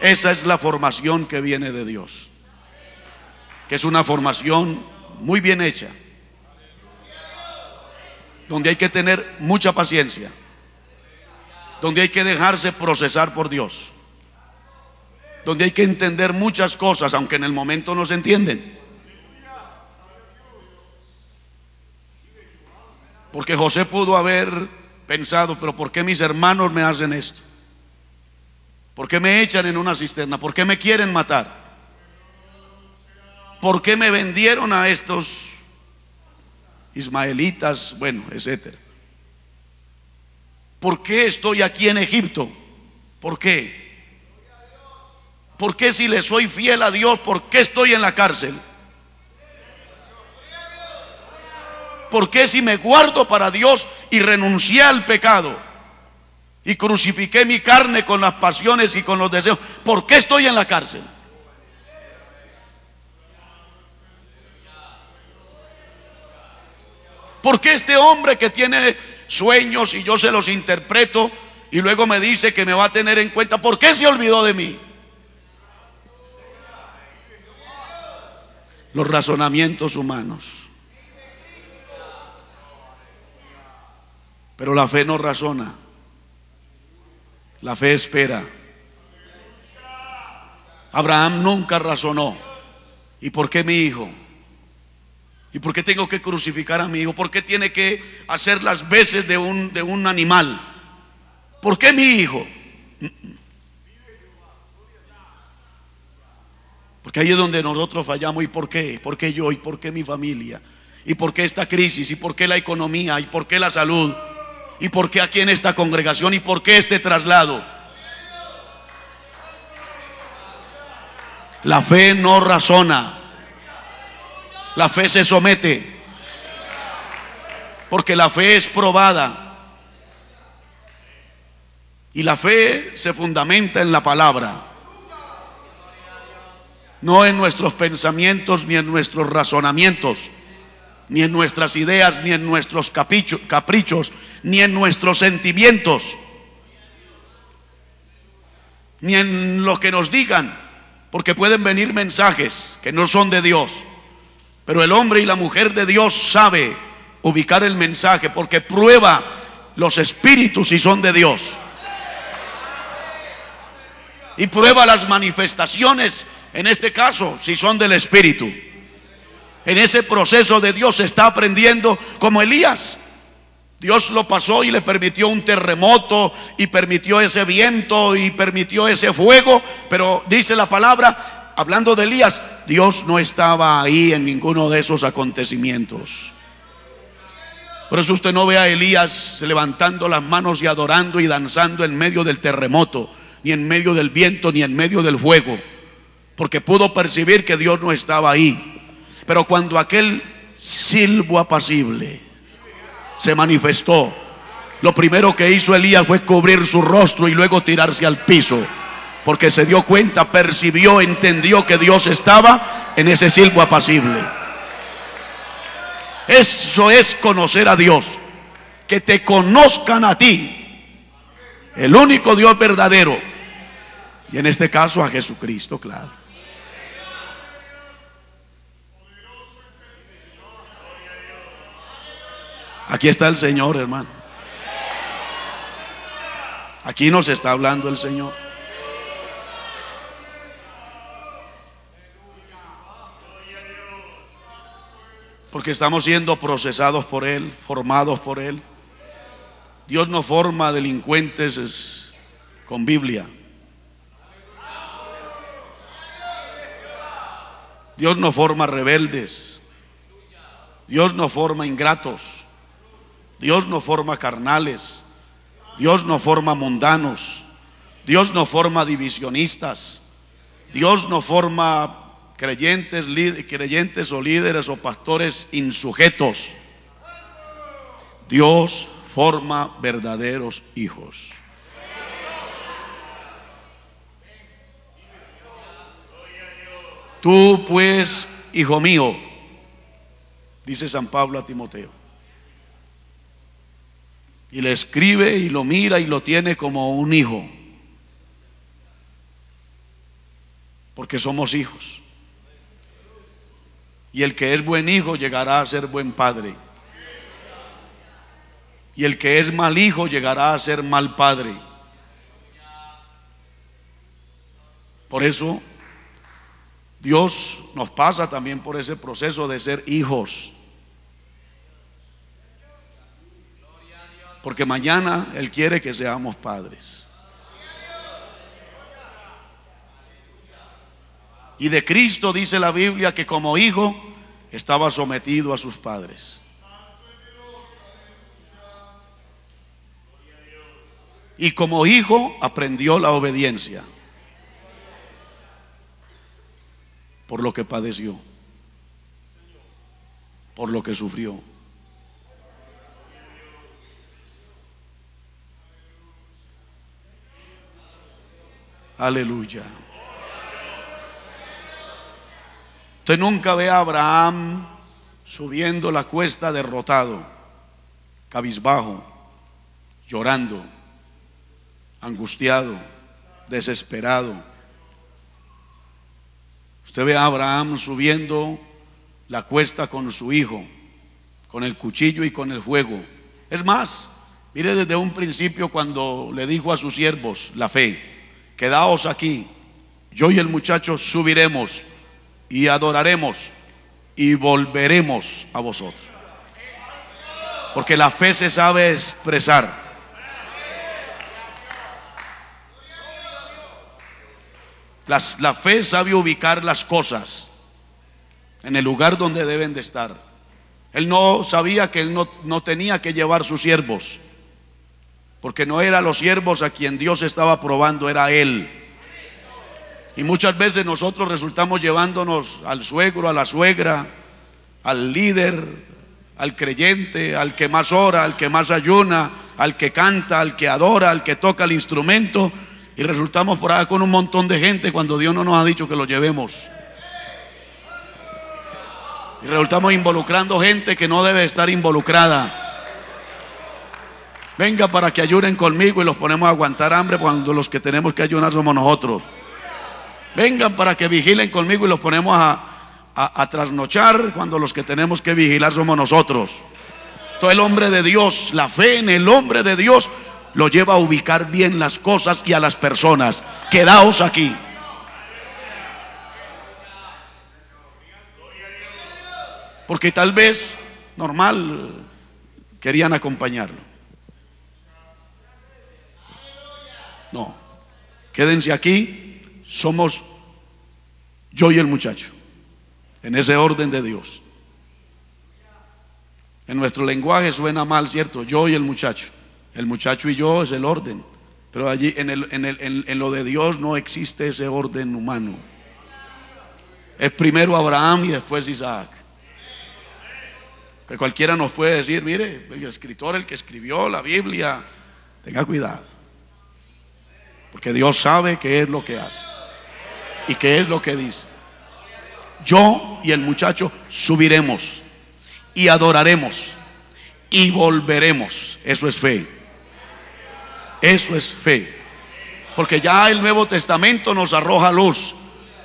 Esa es la formación que viene de Dios, que es una formación muy bien hecha, donde hay que tener mucha paciencia, donde hay que dejarse procesar por Dios, donde hay que entender muchas cosas, aunque en el momento no se entienden. Porque José pudo haber pensado, pero ¿por qué mis hermanos me hacen esto? ¿Por qué me echan en una cisterna? ¿Por qué me quieren matar? ¿Por qué me vendieron a estos ismaelitas? Bueno, etcétera. ¿Por qué estoy aquí en Egipto? ¿Por qué? ¿Por qué si le soy fiel a Dios, por qué estoy en la cárcel? ¿Por qué si me guardo para Dios y renuncié al pecado y crucifiqué mi carne con las pasiones y con los deseos, por qué estoy en la cárcel? ¿Por qué este hombre que tiene sueños y yo se los interpreto y luego me dice que me va a tener en cuenta, por qué se olvidó de mí? Los razonamientos humanos. Pero la fe no razona, la fe espera. Abraham nunca razonó. ¿Y por qué mi hijo? ¿Y por qué tengo que crucificar a mi hijo? ¿Por qué tiene que hacer las veces de un animal? ¿Por qué mi hijo? Porque ahí es donde nosotros fallamos. ¿Y por qué? ¿Por qué yo? ¿Y por qué mi familia? ¿Y por qué esta crisis? ¿Y por qué la economía? ¿Y por qué la salud? ¿Y por qué aquí en esta congregación? ¿Y por qué este traslado? La fe no razona, la fe se somete, porque la fe es probada y la fe se fundamenta en la palabra, no en nuestros pensamientos ni en nuestros razonamientos, ni en nuestras ideas, ni en nuestros caprichos, ni en nuestros sentimientos, ni en lo que nos digan, porque pueden venir mensajes que no son de Dios. Pero el hombre y la mujer de Dios sabe ubicar el mensaje, porque prueba los espíritus si son de Dios, y prueba las manifestaciones, en este caso, si son del Espíritu. En ese proceso de Dios se está aprendiendo, como Elías. Dios lo pasó y le permitió un terremoto, y permitió ese viento, y permitió ese fuego. Pero dice la palabra, hablando de Elías, Dios no estaba ahí en ninguno de esos acontecimientos. Por eso usted no ve a Elías levantando las manos y adorando y danzando en medio del terremoto, ni en medio del viento, ni en medio del fuego, porque pudo percibir que Dios no estaba ahí. Pero cuando aquel silbo apacible se manifestó, lo primero que hizo Elías fue cubrir su rostro y luego tirarse al piso, porque se dio cuenta, percibió, entendió que Dios estaba en ese silbo apacible. Eso es conocer a Dios, que te conozcan a ti, el único Dios verdadero, y en este caso a Jesucristo, claro. Aquí está el Señor, hermano. Aquí nos está hablando el Señor. Porque estamos siendo procesados por Él, formados por Él. Dios no forma delincuentes con Biblia. Dios no forma rebeldes. Dios no forma ingratos. Dios no forma carnales. Dios no forma mundanos. Dios no forma divisionistas. Dios no forma creyentes o líderes o pastores insujetos. Dios forma verdaderos hijos. Tú pues, hijo mío, dice San Pablo a Timoteo. Y le escribe y lo mira y lo tiene como un hijo, porque somos hijos. Y el que es buen hijo llegará a ser buen padre, y el que es mal hijo llegará a ser mal padre. Por eso Dios nos pasa también por ese proceso de ser hijos, porque mañana Él quiere que seamos padres. Y de Cristo dice la Biblia que como hijo estaba sometido a sus padres. Y como hijo aprendió la obediencia por lo que padeció, por lo que sufrió. Aleluya. Usted nunca ve a Abraham subiendo la cuesta derrotado, cabizbajo, llorando, angustiado, desesperado. Usted ve a Abraham subiendo la cuesta con su hijo, con el cuchillo y con el fuego. Es más, mire desde un principio cuando le dijo a sus siervos, la fe: quedaos aquí, yo y el muchacho subiremos y adoraremos y volveremos a vosotros. Porque la fe se sabe expresar. La fe sabe ubicar las cosas en el lugar donde deben de estar. Él no sabía que él no tenía que llevar sus siervos, porque no eran los siervos a quien Dios estaba probando, era Él. Y muchas veces nosotros resultamos llevándonos al suegro, a la suegra, al líder, al creyente, al que más ora, al que más ayuna, al que canta, al que adora, al que toca el instrumento, y resultamos por ahí con un montón de gente cuando Dios no nos ha dicho que lo llevemos. Y resultamos involucrando gente que no debe estar involucrada. Venga para que ayunen conmigo y los ponemos a aguantar hambre cuando los que tenemos que ayunar somos nosotros. Vengan para que vigilen conmigo y los ponemos a trasnochar cuando los que tenemos que vigilar somos nosotros. Todo el hombre de Dios, la fe en el hombre de Dios lo lleva a ubicar bien las cosas y a las personas. Quedaos aquí. Porque tal vez, normal, querían acompañarlo. No, quédense aquí, somos yo y el muchacho, en ese orden de Dios. En nuestro lenguaje suena mal, ¿cierto? Yo y el muchacho y yo es el orden, pero allí en lo de Dios no existe ese orden humano. Es primero Abraham y después Isaac. Que cualquiera nos puede decir, mire, el escritor, el que escribió la Biblia, tenga cuidado, porque Dios sabe qué es lo que hace y qué es lo que dice. Yo y el muchacho subiremos y adoraremos y volveremos. Eso es fe. Eso es fe. Porque ya el Nuevo Testamento nos arroja luz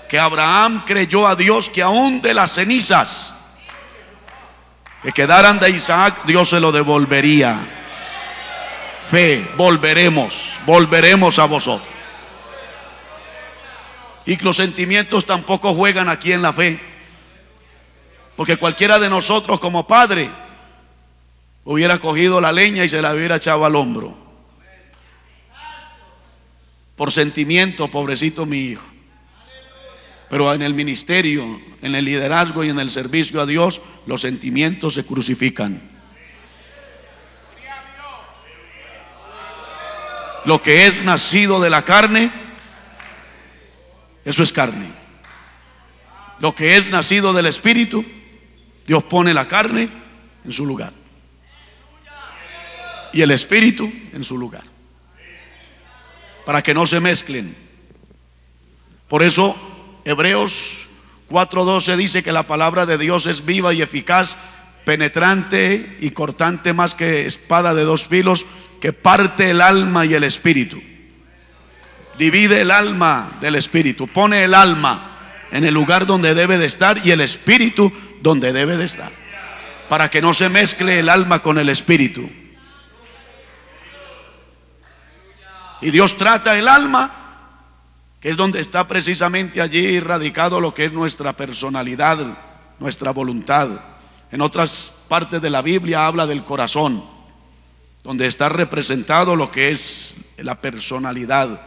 que Abraham creyó a Dios que aún de las cenizas que quedaran de Isaac, Dios se lo devolvería. Fe, volveremos a vosotros. Y los sentimientos tampoco juegan aquí en la fe, porque cualquiera de nosotros como padre hubiera cogido la leña y se la hubiera echado al hombro. Por sentimiento, pobrecito mi hijo. Pero en el ministerio, en el liderazgo y en el servicio a Dios, los sentimientos se crucifican. Lo que es nacido de la carne, eso es carne. Lo que es nacido del Espíritu, Dios pone la carne en su lugar y el Espíritu en su lugar, para que no se mezclen. Por eso Hebreos 4:12 dice que la palabra de Dios es viva y eficaz penetrante y cortante más que espada de dos filos, que parte el alma y el espíritu. Divide el alma del espíritu, pone el alma en el lugar donde debe de estar y el espíritu donde debe de estar, para que no se mezcle el alma con el espíritu. Y Dios trata el alma, que es donde está precisamente allí radicado lo que es nuestra personalidad, nuestra voluntad. En otras partes de la Biblia habla del corazón, donde está representado lo que es la personalidad,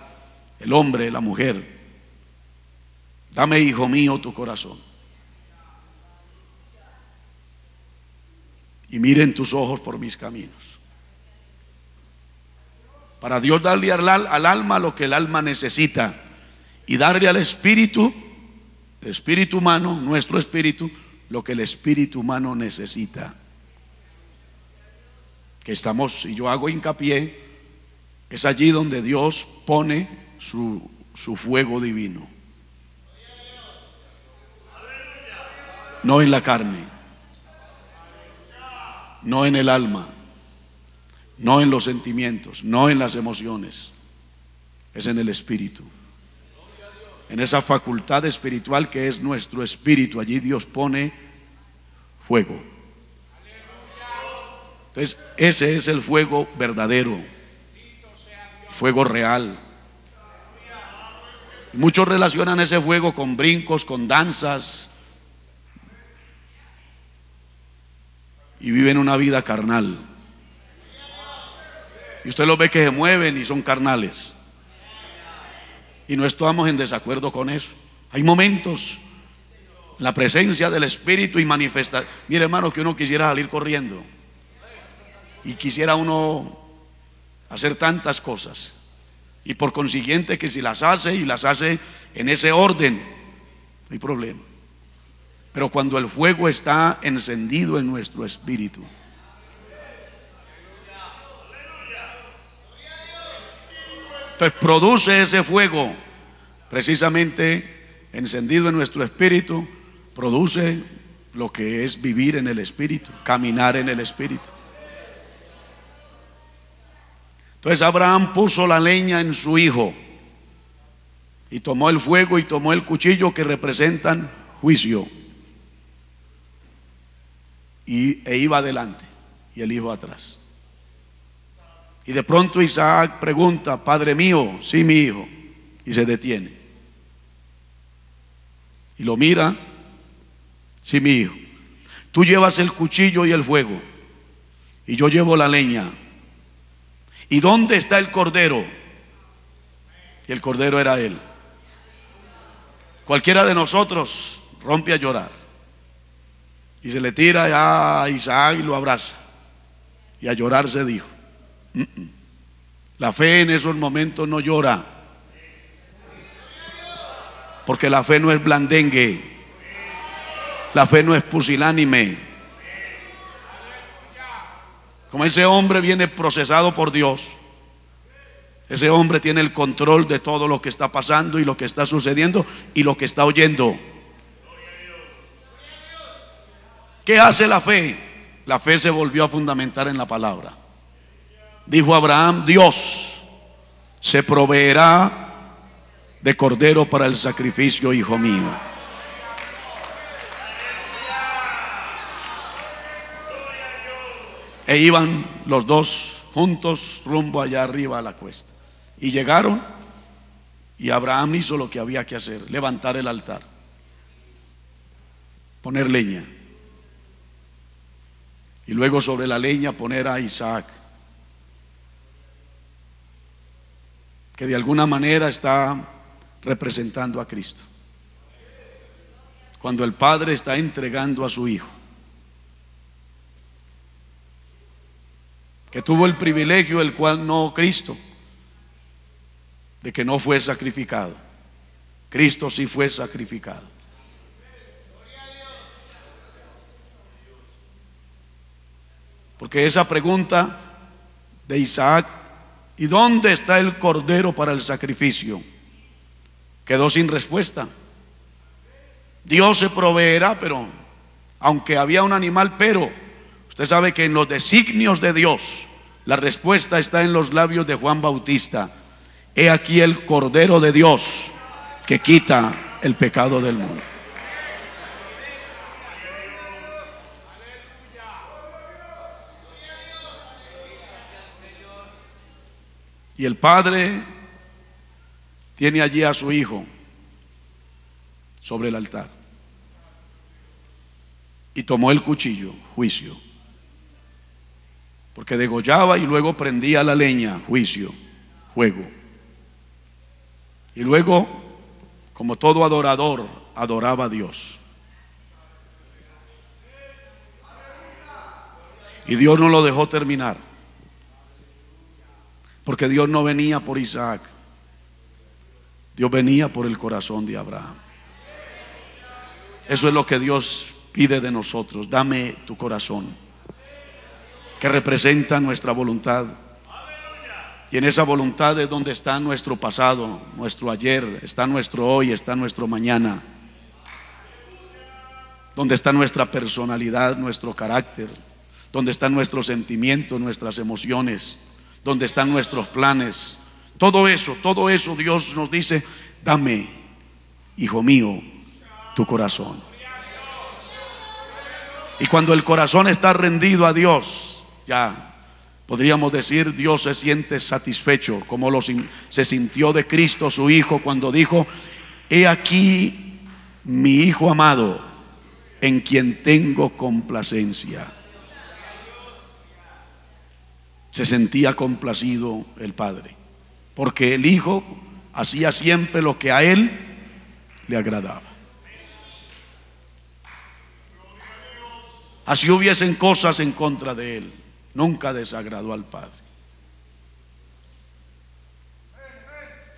el hombre, la mujer. Dame, hijo mío, tu corazón, y miren tus ojos por mis caminos. Para Dios darle al alma lo que el alma necesita, y darle al espíritu, el espíritu humano, nuestro espíritu, lo que el espíritu humano necesita. Que estamos, y yo hago hincapié, es allí donde Dios pone su fuego divino. No en la carne, no en el alma, no en los sentimientos, no en las emociones, es en el espíritu, en esa facultad espiritual que es nuestro espíritu. Allí Dios pone fuego. Entonces ese es el fuego verdadero, fuego real. Muchos relacionan ese fuego con brincos, con danzas, y viven una vida carnal. Y usted los ve que se mueven y son carnales. Y no estamos en desacuerdo con eso. Hay momentos, la presencia del Espíritu y manifestar. Mire, hermano, que uno quisiera salir corriendo y quisiera uno hacer tantas cosas, y por consiguiente que si las hace y las hace en ese orden, no hay problema. Pero cuando el fuego está encendido en nuestro espíritu, entonces produce ese fuego, precisamente encendido en nuestro espíritu, produce lo que es vivir en el espíritu, caminar en el espíritu. Entonces Abraham puso la leña en su hijo, y tomó el fuego y tomó el cuchillo, que representan juicio, e iba adelante y el hijo atrás. Y de pronto Isaac pregunta: Padre mío. Sí, mi hijo. Y se detiene y lo mira. Sí, mi hijo. Tú llevas el cuchillo y el fuego, y yo llevo la leña. ¿Y dónde está el cordero? Y el cordero era él. Cualquiera de nosotros rompe a llorar y se le tira a Isaac y lo abraza, y a llorar se dijo. La fe en esos momentos no llora, porque la fe no es blandengue, la fe no es pusilánime. Como ese hombre viene procesado por Dios, ese hombre tiene el control de todo lo que está pasando y lo que está sucediendo y lo que está oyendo. ¿Qué hace la fe? La fe se volvió a fundamentar en la palabra. Dijo Abraham: Dios se proveerá de cordero para el sacrificio, hijo mío. E iban los dos juntos rumbo allá arriba a la cuesta. Y llegaron, y Abraham hizo lo que había que hacer: levantar el altar, poner leña, y luego sobre la leña poner a Isaac, que de alguna manera está representando a Cristo. Cuando el Padre está entregando a su Hijo, que tuvo el privilegio, el cual no Cristo, de que no fue sacrificado. Cristo sí fue sacrificado. Porque esa pregunta de Isaac: ¿y dónde está el cordero para el sacrificio?, quedó sin respuesta. Dios se proveerá, pero aunque había un animal, pero Usted sabe que en los designios de Dios la respuesta está en los labios de Juan Bautista: he aquí el Cordero de Dios que quita el pecado del mundo. Y el Padre tiene allí a su Hijo sobre el altar. Y tomó el cuchillo, juicio. Porque degollaba y luego prendía la leña, juicio, fuego. Y luego, como todo adorador, adoraba a Dios. Y Dios no lo dejó terminar. Porque Dios no venía por Isaac, Dios venía por el corazón de Abraham. Eso es lo que Dios pide de nosotros: dame tu corazón, que representa nuestra voluntad. Y en esa voluntad es donde está nuestro pasado, nuestro ayer, está nuestro hoy, está nuestro mañana, donde está nuestra personalidad, nuestro carácter, donde están nuestros sentimientos, nuestras emociones, donde están nuestros planes. Todo eso Dios nos dice: dame, hijo mío, tu corazón. Y cuando el corazón está rendido a Dios, ya podríamos decir, Dios se siente satisfecho, como se sintió de Cristo su Hijo cuando dijo: he aquí mi Hijo amado, en quien tengo complacencia. Se sentía complacido el Padre, porque el Hijo hacía siempre lo que a Él le agradaba. Así hubiesen cosas en contra de Él, nunca desagradó al Padre.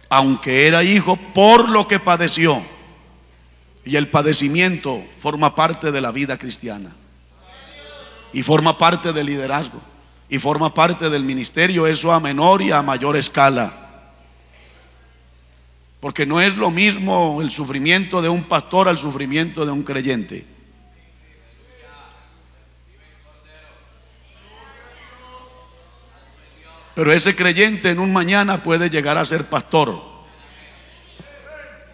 Aunque era hijo, por lo que padeció. Y el padecimiento forma parte de la vida cristiana, y forma parte del liderazgo, y forma parte del ministerio, eso a menor y a mayor escala. Porque no es lo mismo el sufrimiento de un pastor al sufrimiento de un creyente. Pero ese creyente en un mañana puede llegar a ser pastor.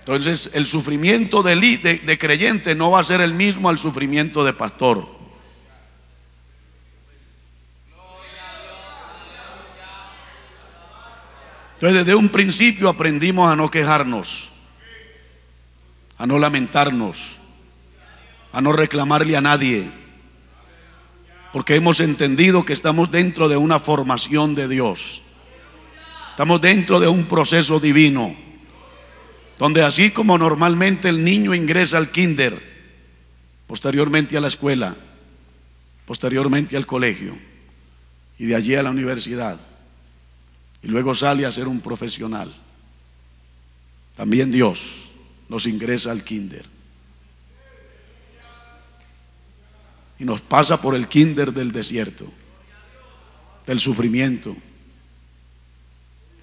Entonces el sufrimiento de creyente no va a ser el mismo al sufrimiento de pastor. Entonces desde un principio aprendimos a no quejarnos, a no lamentarnos, a no reclamarle a nadie, porque hemos entendido que estamos dentro de una formación de Dios. Estamos dentro de un proceso divino, donde así como normalmente el niño ingresa al kinder, posteriormente a la escuela, posteriormente al colegio, y de allí a la universidad, y luego sale a ser un profesional, también Dios nos ingresa al kinder y nos pasa por el kinder del desierto, del sufrimiento,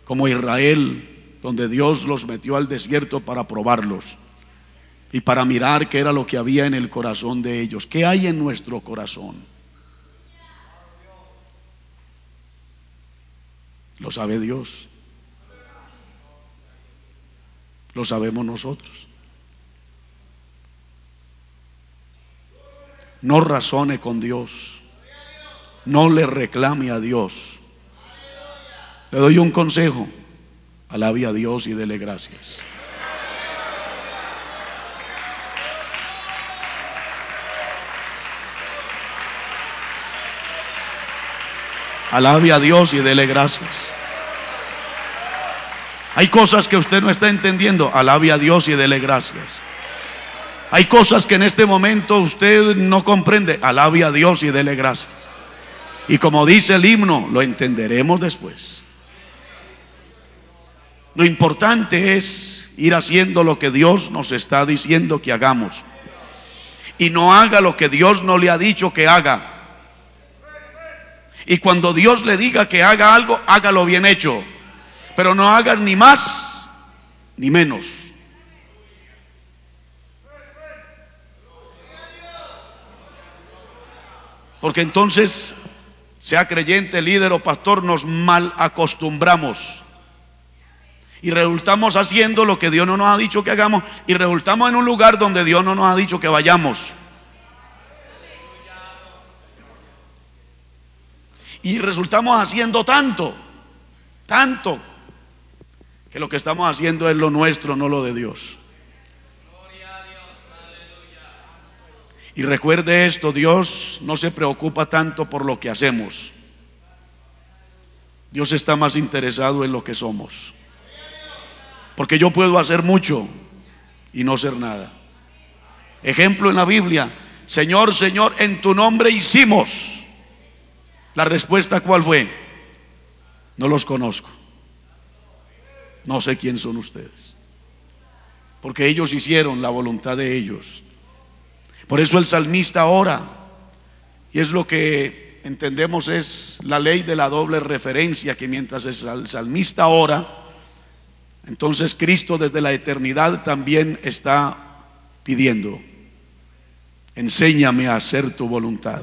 como Israel, donde Dios los metió al desierto para probarlos y para mirar qué era lo que había en el corazón de ellos. ¿Qué hay en nuestro corazón? Lo sabe Dios, lo sabemos nosotros. No razone con Dios, no le reclame a Dios. Le doy un consejo: alabe a Dios y dele gracias. Alabe a Dios y dele gracias. Hay cosas que usted no está entendiendo, alabe a Dios y dele gracias. Hay cosas que en este momento usted no comprende, alabe a Dios y dele gracias. Y como dice el himno, lo entenderemos después. Lo importante es ir haciendo lo que Dios nos está diciendo que hagamos, y no haga lo que Dios no le ha dicho que haga. Y cuando Dios le diga que haga algo, hágalo bien hecho, pero no hagas ni más ni menos. Porque entonces, sea creyente, líder o pastor, nos mal acostumbramos y resultamos haciendo lo que Dios no nos ha dicho que hagamos, y resultamos en un lugar donde Dios no nos ha dicho que vayamos. Y resultamos haciendo tanto que lo que estamos haciendo es lo nuestro, no lo de Dios. Y recuerde esto: Dios no se preocupa tanto por lo que hacemos. Dios está más interesado en lo que somos. Porque yo puedo hacer mucho y no ser nada. Ejemplo en la Biblia: Señor, Señor, en tu nombre hicimos. La respuesta, ¿cuál fue? No los conozco. No sé quién son ustedes. Porque ellos hicieron la voluntad de ellos. Por eso el salmista ora, y es lo que entendemos, es la ley de la doble referencia, que mientras el salmista ora, entonces Cristo desde la eternidad también está pidiendo: enséñame a hacer tu voluntad.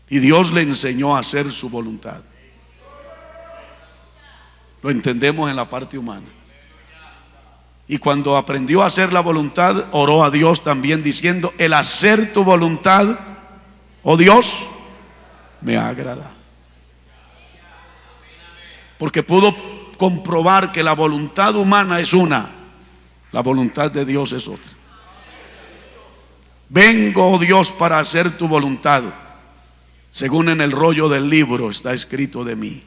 Y Dios le enseñó a hacer su voluntad. Lo entendemos en la parte humana. Y cuando aprendió a hacer la voluntad, oró a Dios también diciendo: el hacer tu voluntad, oh Dios, me ha agradado. Porque pudo comprobar que la voluntad humana es una, la voluntad de Dios es otra. Vengo, oh Dios, para hacer tu voluntad, según en el rollo del libro está escrito de mí.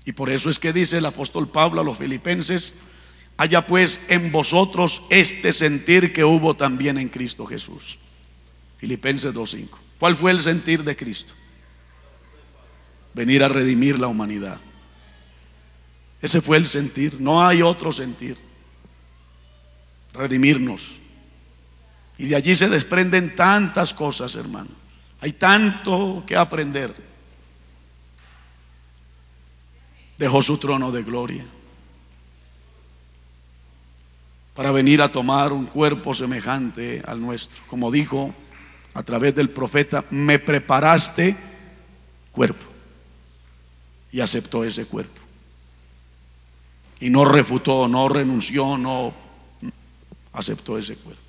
Y por eso es que dice el apóstol Pablo a los filipenses: haya pues en vosotros este sentir que hubo también en Cristo Jesús. Filipenses 2:5. ¿Cuál fue el sentir de Cristo? Venir a redimir la humanidad. Ese fue el sentir, no hay otro sentir. Redimirnos. Y de allí se desprenden tantas cosas, hermano. Hay tanto que aprender. Dejó su trono de gloria para venir a tomar un cuerpo semejante al nuestro. Como dijo a través del profeta: me preparaste cuerpo. Y aceptó ese cuerpo. Y no refutó, no renunció, no aceptó ese cuerpo.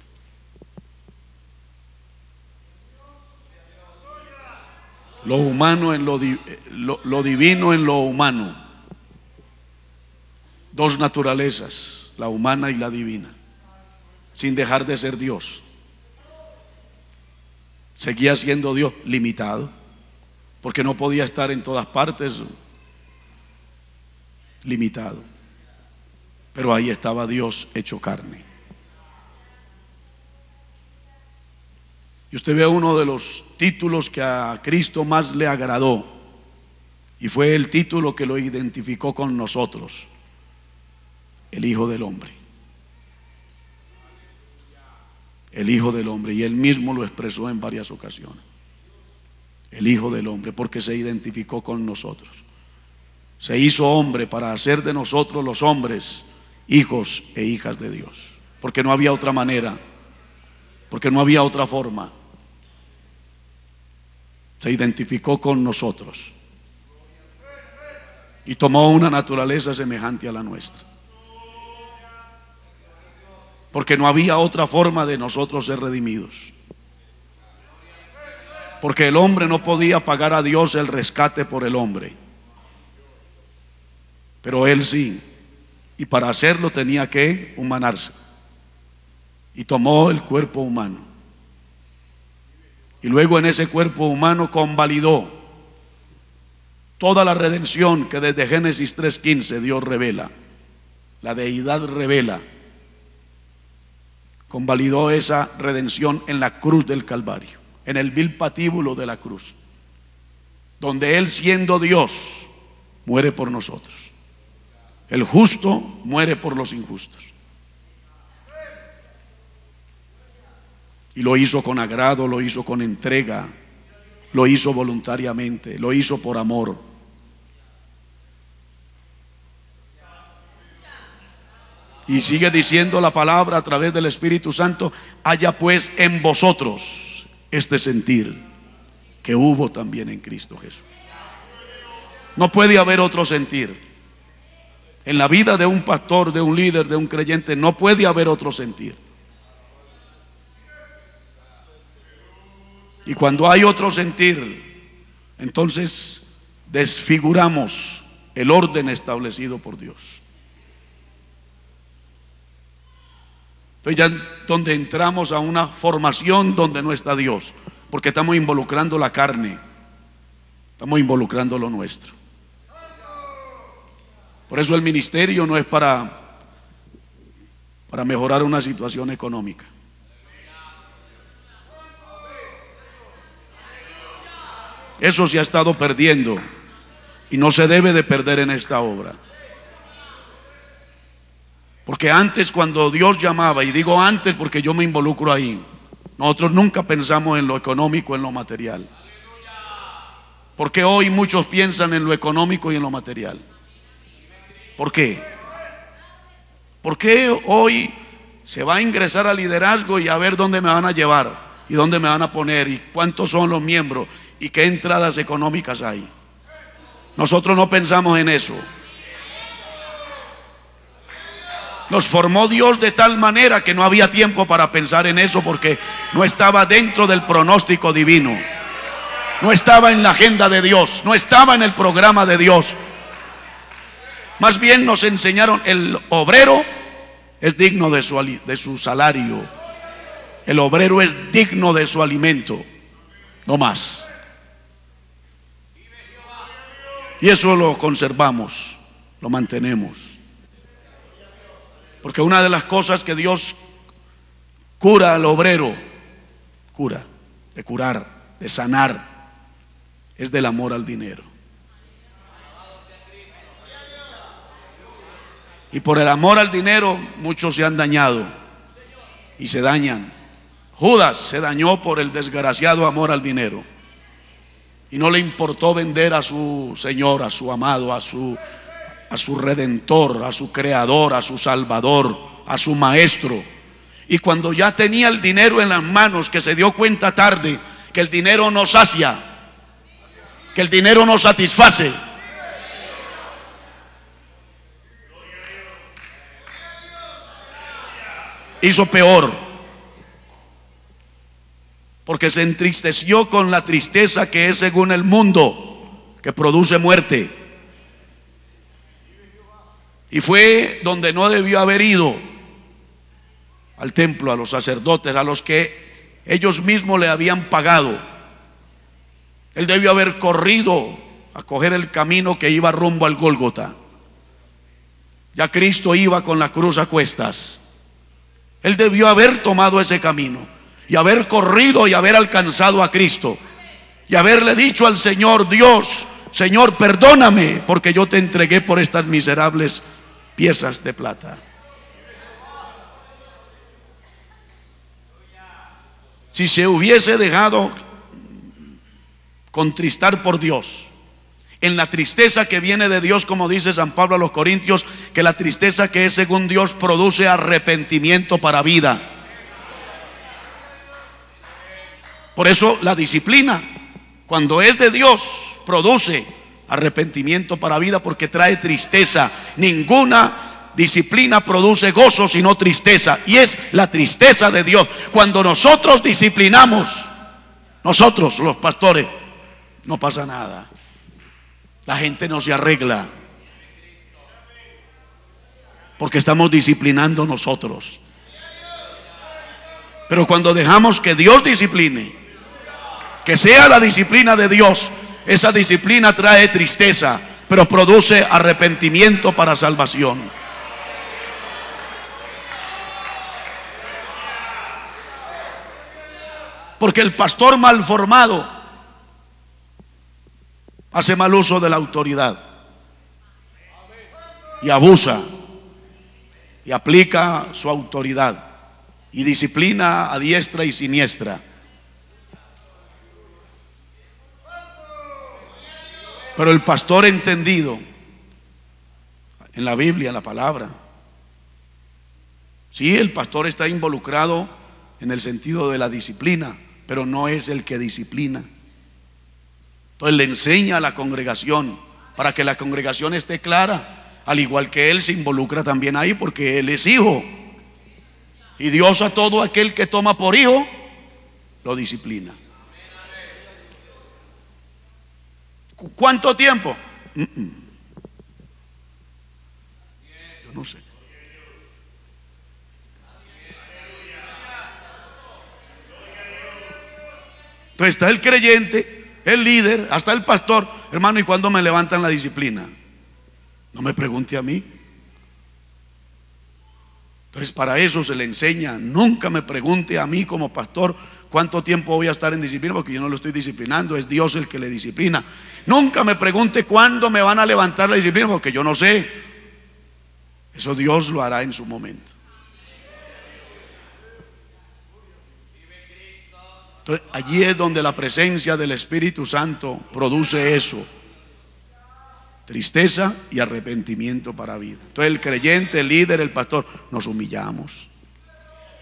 Lo humano en lo divino en lo humano. Dos naturalezas, la humana y la divina, sin dejar de ser Dios. Seguía siendo Dios, limitado, porque no podía estar en todas partes, limitado. Pero ahí estaba Dios hecho carne. Y usted ve uno de los títulos que a Cristo más le agradó, y fue el título que lo identificó con nosotros: el Hijo del Hombre. El Hijo del Hombre. Y él mismo lo expresó en varias ocasiones: el Hijo del Hombre, porque se identificó con nosotros. Se hizo hombre para hacer de nosotros los hombres hijos e hijas de Dios. Porque no había otra manera, porque no había otra forma. Se identificó con nosotros y tomó una naturaleza semejante a la nuestra. Porque no había otra forma de nosotros ser redimidos. Porque el hombre no podía pagar a Dios el rescate por el hombre, pero él sí. Y para hacerlo tenía que humanarse. Y tomó el cuerpo humano. Y luego en ese cuerpo humano convalidó toda la redención que desde Génesis 3:15 Dios revela. La deidad revela. Convalidó esa redención en la cruz del Calvario, en el vil patíbulo de la cruz, donde Él, siendo Dios, muere por nosotros. El justo muere por los injustos. Y lo hizo con agrado, lo hizo con entrega, lo hizo voluntariamente, lo hizo por amor. Y sigue diciendo la palabra a través del Espíritu Santo: haya pues en vosotros este sentir que hubo también en Cristo Jesús. No puede haber otro sentir. En la vida de un pastor, de un líder, de un creyente, no puede haber otro sentir. Y cuando hay otro sentir, entonces desfiguramos el orden establecido por Dios. Entonces ya donde entramos a una formación donde no está Dios, porque estamos involucrando la carne, estamos involucrando lo nuestro. Por eso el ministerio no es para mejorar una situación económica. Eso se ha estado perdiendo y no se debe de perder en esta obra. Porque antes, cuando Dios llamaba, y digo antes porque yo me involucro ahí, nosotros nunca pensamos en lo económico, en lo material. Porque hoy muchos piensan en lo económico y en lo material. ¿Por qué? Porque hoy se va a ingresar al liderazgo y a ver dónde me van a llevar y dónde me van a poner y cuántos son los miembros y qué entradas económicas hay. Nosotros no pensamos en eso. Nos formó Dios de tal manera que no había tiempo para pensar en eso, porque no estaba dentro del pronóstico divino, no estaba en la agenda de Dios, no estaba en el programa de Dios. Más bien nos enseñaron: el obrero es digno de su salario, el obrero es digno de su alimento, no más. Y eso lo conservamos, lo mantenemos. Porque una de las cosas que Dios cura al obrero, de curar, de sanar, es del amor al dinero. Y por el amor al dinero muchos se han dañado y se dañan. Judas se dañó por el desgraciado amor al dinero. Y no le importó vender a su Señor, a su amado, a su Redentor, a su Creador, a su Salvador, a su Maestro. Y cuando ya tenía el dinero en las manos, que se dio cuenta tarde que el dinero no sacia, que el dinero no satisface, hizo peor, porque se entristeció con la tristeza que es según el mundo, que produce muerte. Y fue donde no debió haber ido, al templo, a los sacerdotes, a los que ellos mismos le habían pagado. Él debió haber corrido a coger el camino que iba rumbo al Gólgota. Ya Cristo iba con la cruz a cuestas. Él debió haber tomado ese camino y haber corrido y haber alcanzado a Cristo y haberle dicho al Señor: Dios, Señor, perdóname porque yo te entregué por estas miserables piezas de plata. Si se hubiese dejado contristar por Dios, en la tristeza que viene de Dios, como dice San Pablo a los Corintios, que la tristeza que es según Dios produce arrepentimiento para vida. Por eso la disciplina, cuando es de Dios, produce arrepentimiento para vida, porque trae tristeza. Ninguna disciplina produce gozo sino tristeza, y es la tristeza de Dios. Cuando nosotros disciplinamos, nosotros los pastores, no pasa nada. La gente no se arregla, porque estamos disciplinando nosotros. Pero cuando dejamos que Dios discipline, que sea la disciplina de Dios, esa disciplina trae tristeza, pero produce arrepentimiento para salvación. Porque el pastor mal formado hace mal uso de la autoridad y abusa y aplica su autoridad y disciplina a diestra y siniestra. Pero el pastor entendido en la Biblia, en la palabra, Sí, el pastor está involucrado en el sentido de la disciplina, pero no es el que disciplina. Entonces le enseña a la congregación para que la congregación esté clara, al igual que él se involucra también ahí porque él es hijo. Y Dios a todo aquel que toma por hijo lo disciplina. ¿Cuánto tiempo? Yo no sé. Entonces está el creyente, el líder, hasta el pastor. Hermano, ¿y cuándo me levantan la disciplina? No me pregunte a mí. Entonces para eso se le enseña. Nunca me pregunte a mí como pastor cuánto tiempo voy a estar en disciplina, porque yo no lo estoy disciplinando, es Dios el que le disciplina. Nunca me pregunte cuándo me van a levantar la disciplina, porque yo no sé. Eso Dios lo hará en su momento. Entonces allí es donde la presencia del Espíritu Santo produce eso: tristeza y arrepentimiento para vida. Entonces el creyente, el líder, el pastor, nos humillamos,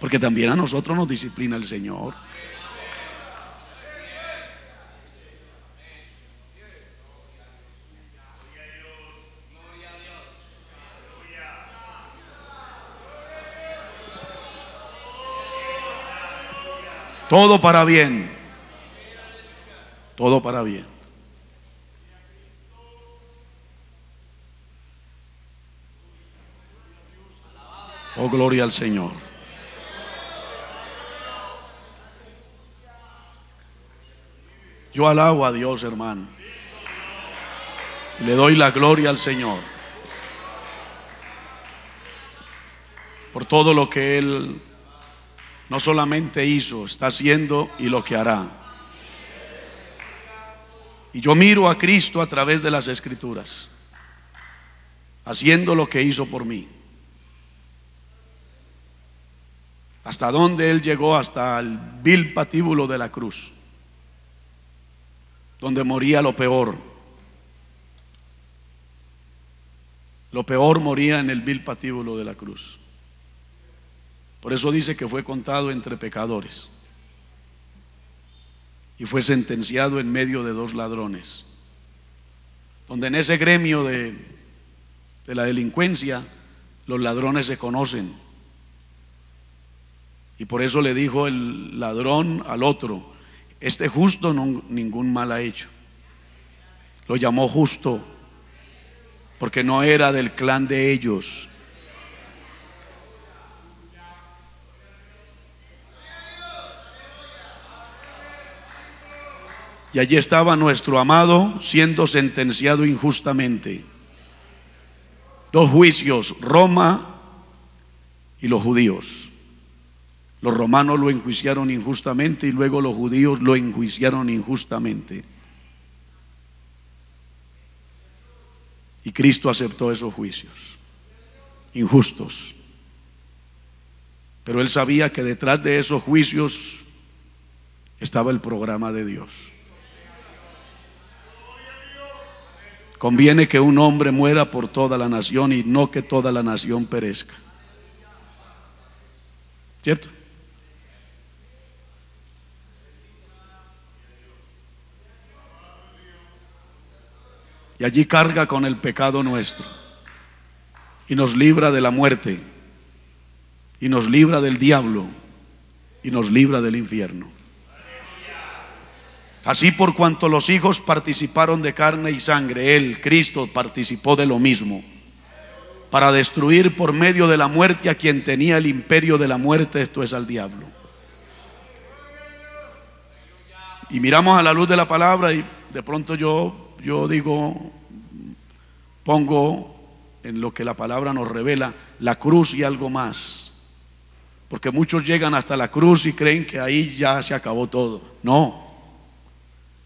porque también a nosotros nos disciplina el Señor. Todo para bien. Todo para bien. Oh, gloria al Señor. Yo alabo a Dios, hermano. Le doy la gloria al Señor por todo lo que Él no solamente hizo, está haciendo y lo que hará. Y yo miro a Cristo a través de las Escrituras, haciendo lo que hizo por mí. Hasta donde Él llegó, hasta el vil patíbulo de la cruz, donde moría lo peor. Lo peor moría en el vil patíbulo de la cruz. Por eso dice que fue contado entre pecadores y fue sentenciado en medio de dos ladrones, donde en ese gremio de la delincuencia los ladrones se conocen. Y por eso le dijo el ladrón al otro: este justo ningún mal ha hecho. Lo llamó justo porque no era del clan de ellos. Y allí estaba nuestro amado siendo sentenciado injustamente. Dos juicios: Roma y los judíos. Los romanos lo enjuiciaron injustamente y luego los judíos lo enjuiciaron injustamente. Y Cristo aceptó esos juicios injustos. Pero Él sabía que detrás de esos juicios estaba el programa de Dios. Conviene que un hombre muera por toda la nación y no que toda la nación perezca. ¿Cierto? Y allí carga con el pecado nuestro y nos libra de la muerte y nos libra del diablo y nos libra del infierno. Así, por cuanto los hijos participaron de carne y sangre, Él, Cristo, participó de lo mismo, para destruir por medio de la muerte a quien tenía el imperio de la muerte, esto es, al diablo. Y miramos a la luz de la palabra y de pronto yo digo, pongo en lo que la palabra nos revela la cruz y algo más, porque muchos llegan hasta la cruz y creen que ahí ya se acabó todo. No.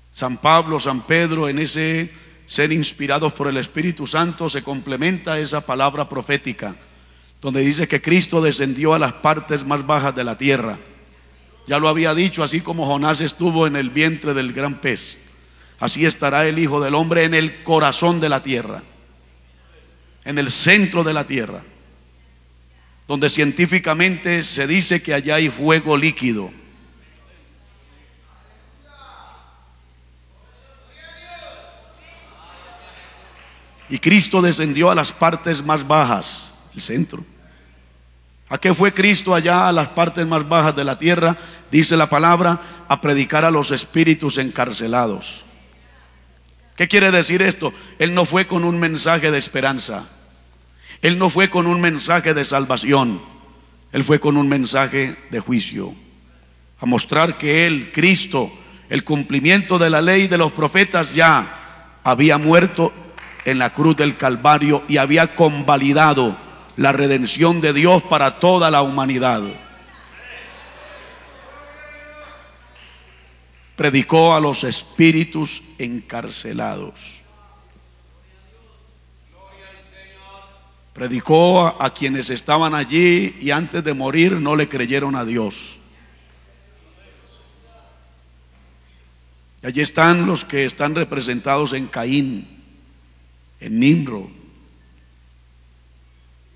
San Pablo, San Pedro, en ese ser inspirados por el Espíritu Santo, se complementa esa palabra profética, donde dice que Cristo descendió a las partes más bajas de la tierra. Ya lo había dicho: así como Jonás estuvo en el vientre del gran pez, así estará el Hijo del Hombre en el corazón de la tierra, en el centro de la tierra. donde científicamente se dice que allá hay fuego líquido. Y Cristo descendió a las partes más bajas, el centro. ¿A qué fue Cristo allá a las partes más bajas de la tierra? Dice la palabra, a predicar a los espíritus encarcelados. ¿Qué quiere decir esto? Él no fue con un mensaje de esperanza. Él no fue con un mensaje de salvación. Él fue con un mensaje de juicio. A mostrar que Él, Cristo, el cumplimiento de la ley y de los profetas, ya había muerto en la cruz del Calvario y había convalidado la redención de Dios para toda la humanidad. Predicó a los espíritus encarcelados. Predicó a quienes estaban allí y antes de morir no le creyeron a Dios. Y allí están los que están representados en Caín, en Nimrod,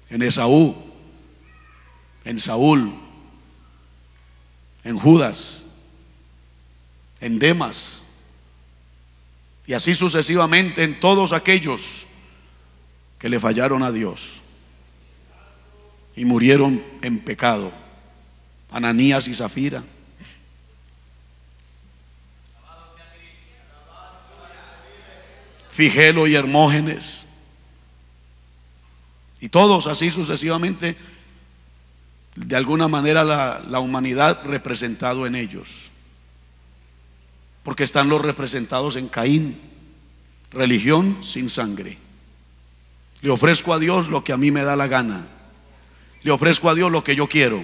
en Esaú, en Saúl, en Judas, en Demas, y así sucesivamente en todos aquellos que le fallaron a Dios y murieron en pecado. Ananías y Zafira, Figelo y Hermógenes, y todos así sucesivamente, de alguna manera la humanidad representado en ellos, porque están los representados en Caín, religión sin sangre. Le ofrezco a Dios lo que a mí me da la gana, le ofrezco a Dios lo que yo quiero,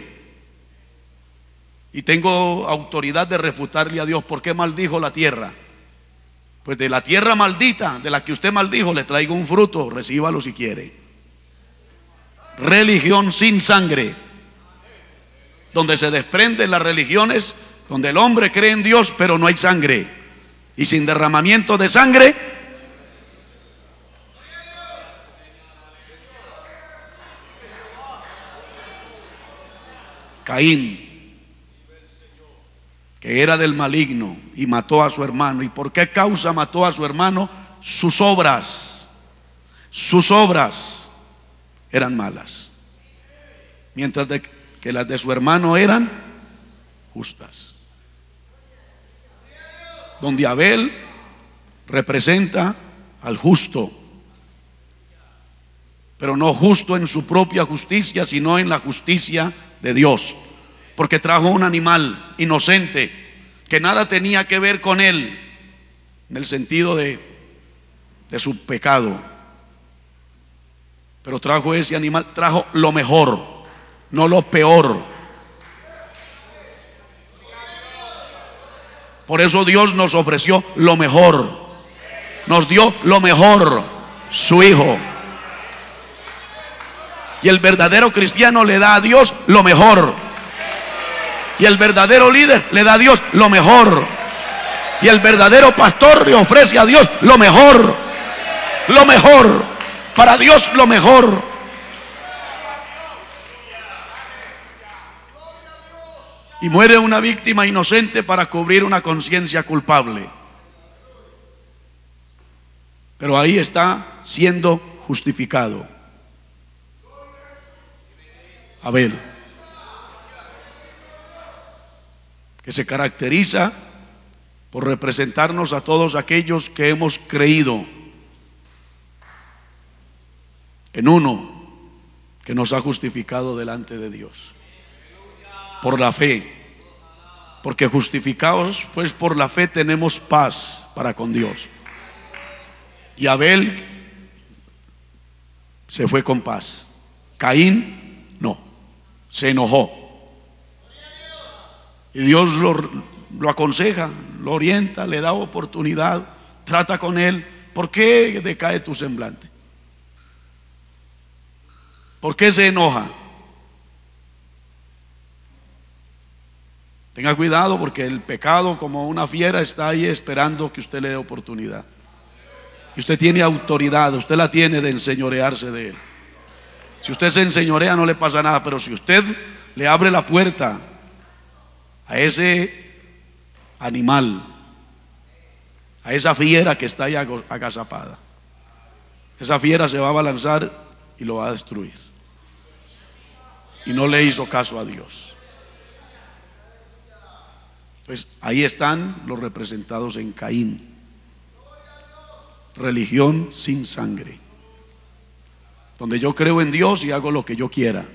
y tengo autoridad de refutarle a Dios. ¿Por qué maldijo la tierra? Pues de la tierra maldita, de la que usted maldijo, le traigo un fruto, recíbalo si quiere. Religión sin sangre, donde se desprenden las religiones, donde el hombre cree en Dios pero no hay sangre, y sin derramamiento de sangre Caín, que era del maligno y mató a su hermano. ¿Y por qué causa mató a su hermano? Sus obras eran malas, mientras que las de su hermano eran justas. Donde Abel representa al justo, pero no justo en su propia justicia, sino en la justicia de Dios, porque trajo un animal inocente que nada tenía que ver con él en el sentido de su pecado, pero trajo ese animal, trajo lo mejor, no lo peor. Por eso Dios nos ofreció lo mejor, nos dio lo mejor, su Hijo. Y el verdadero cristiano le da a Dios lo mejor, y el verdadero líder le da a Dios lo mejor, y el verdadero pastor le ofrece a Dios lo mejor, para Dios lo mejor. Y muere una víctima inocente para cubrir una conciencia culpable, pero ahí está siendo justificado Abel, que se caracteriza por representarnos a todos aquellos que hemos creído en uno que nos ha justificado delante de Dios por la fe, porque justificados pues por la fe tenemos paz para con Dios. Y Abel se fue con paz, Caín no, se enojó, y Dios lo aconseja, lo orienta, le da oportunidad, trata con él. ¿Por qué decae tu semblante? ¿Por qué se enoja? Tenga cuidado, porque el pecado, como una fiera, está ahí esperando que usted le dé oportunidad. Y usted tiene autoridad, usted la tiene de enseñorearse de él. Si usted se enseñorea no le pasa nada, pero si usted le abre la puerta a ese animal, a esa fiera que está ahí agazapada, esa fiera se va a abalanzar y lo va a destruir. Y no le hizo caso a Dios. Pues ahí están los representados en Caín. Religión sin sangre, donde yo creo en Dios y hago lo que yo quiera.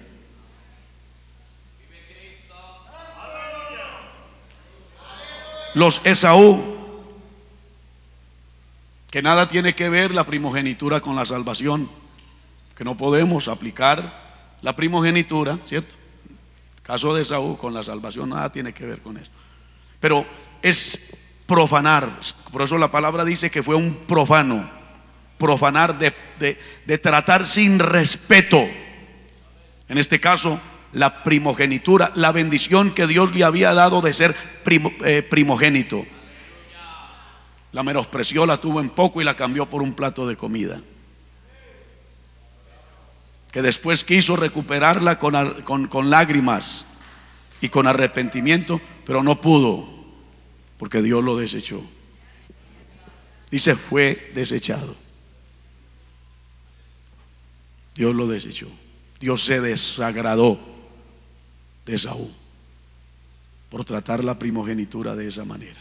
Los Esaú, que nada tiene que ver la primogenitura con la salvación, que no podemos aplicar la primogenitura, ¿cierto? El caso de Esaú con la salvación nada tiene que ver con eso, pero es profanar. Por eso la palabra dice que fue un profano. Profanar de tratar sin respeto, en este caso la primogenitura, la bendición que Dios le había dado de ser primogénito. La menospreció, la tuvo en poco y la cambió por un plato de comida, que después quiso recuperarla con lágrimas y con arrepentimiento, pero no pudo, porque Dios lo desechó. Dice, fue desechado. Dios lo desechó. Dios se desagradó de Esaú por tratar la primogenitura de esa manera.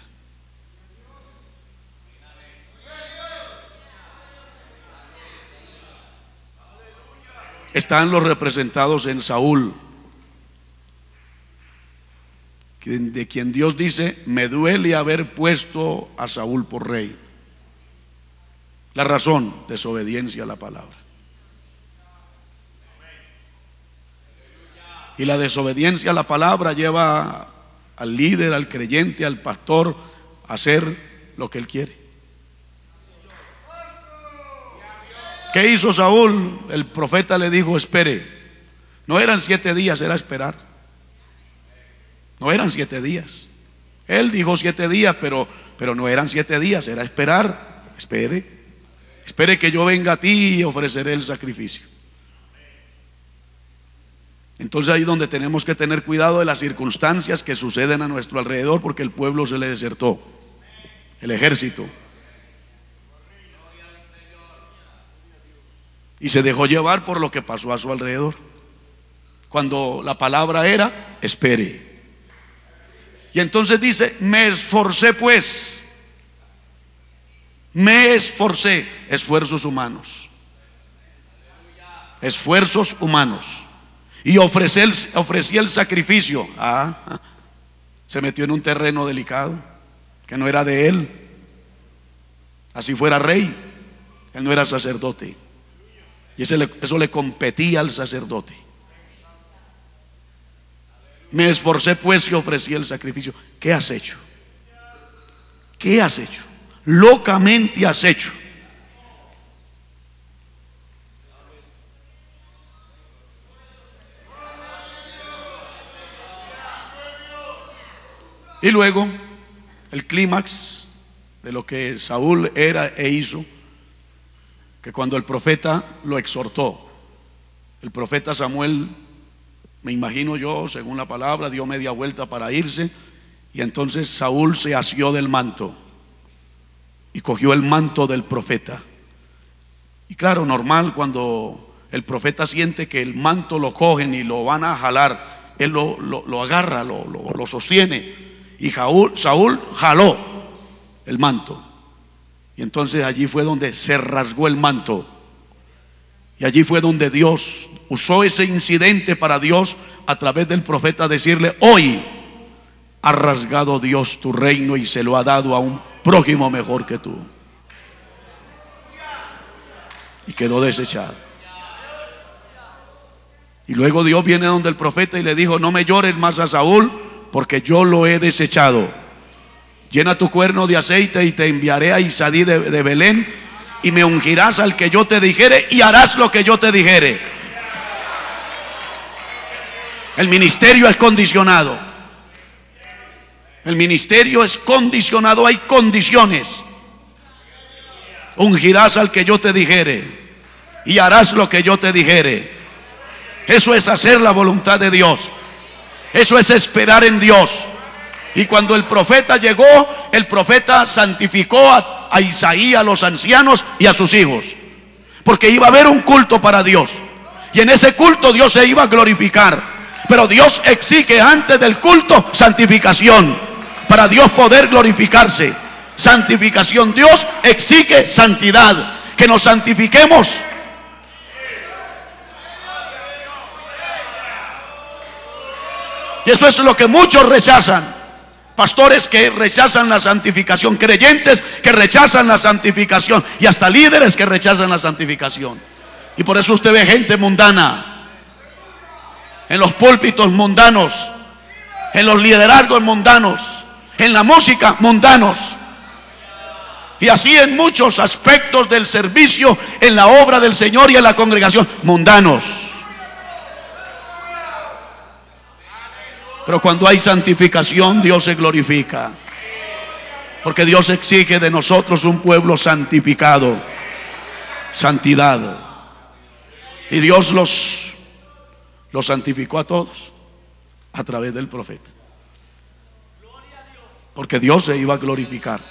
Están los representados en Saúl, de quien Dios dice, me duele haber puesto a Saúl por rey. La razón, desobediencia a la palabra. Y la desobediencia a la palabra lleva al líder, al creyente, al pastor a hacer lo que él quiere. ¿Qué hizo Saúl? El profeta le dijo, espere. No eran 7 días, era esperar. No eran 7 días. Él dijo 7 días, pero no eran 7 días, era esperar. Espere que yo venga a ti y ofreceré el sacrificio. Entonces ahí es donde tenemos que tener cuidado de las circunstancias que suceden a nuestro alrededor, porque el pueblo se le desertó, el ejército, y se dejó llevar por lo que pasó a su alrededor, cuando la palabra era espere. Y entonces dice, me esforcé pues, esfuerzos humanos, y ofrecí el sacrificio. Se metió en un terreno delicado que no era de él. Así fuera rey, él no era sacerdote, y eso le competía al sacerdote. Me esforcé pues y ofrecí el sacrificio. ¿Qué has hecho? ¿Qué has hecho? Locamente has hecho. Y luego el clímax de lo que Saúl era e hizo, que cuando el profeta lo exhortó, el profeta Samuel, me imagino yo, según la palabra, dio media vuelta para irse, y entonces Saúl se asió del manto y cogió el manto del profeta. Y claro, normal, cuando el profeta siente que el manto lo cogen y lo van a jalar, él lo agarra, lo sostiene. Y Saúl jaló el manto. Y entonces allí fue donde se rasgó el manto. Y allí fue donde Dios usó ese incidente para Dios a través del profeta decirle, hoy ha rasgado Dios tu reino y se lo ha dado a un prójimo mejor que tú. Y quedó desechado. Y luego Dios viene donde el profeta y le dijo, no me llores más a Saúl, porque yo lo he desechado. Llena tu cuerno de aceite y te enviaré a Isaí de Belén, y me ungirás al que yo te dijere y harás lo que yo te dijere. El ministerio es condicionado. El ministerio es condicionado, hay condiciones. Ungirás al que yo te dijere y harás lo que yo te dijere. Eso es hacer la voluntad de Dios. Eso es esperar en Dios. Y cuando el profeta llegó, el profeta santificó a Isaí, a los ancianos y a sus hijos, porque iba a haber un culto para Dios, y en ese culto Dios se iba a glorificar. Pero Dios exige antes del culto santificación, para Dios poder glorificarse. Santificación. Dios exige santidad, que nos santifiquemos. Y eso es lo que muchos rechazan. Pastores que rechazan la santificación, creyentes que rechazan la santificación, y hasta líderes que rechazan la santificación. Y por eso usted ve gente mundana en los púlpitos mundanos, en los liderazgos mundanos, en la música mundanos, y así en muchos aspectos del servicio, en la obra del Señor y en la congregación, mundanos. Pero cuando hay santificación, Dios se glorifica, porque Dios exige de nosotros un pueblo santificado, santidad. Y Dios los santificó a todos a través del profeta, porque Dios se iba a glorificar.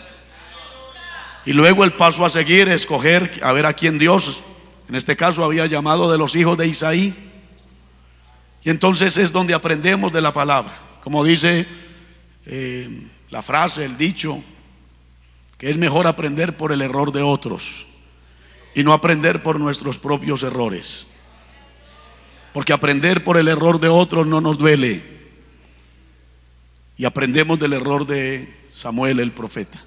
Y luego el paso a seguir es escoger a ver a quién Dios, en este caso, había llamado de los hijos de Isaí. Y entonces es donde aprendemos de la palabra, como dice la frase, el dicho, que es mejor aprender por el error de otros y no aprender por nuestros propios errores, porque aprender por el error de otros no nos duele. Y aprendemos del error de Samuel el profeta.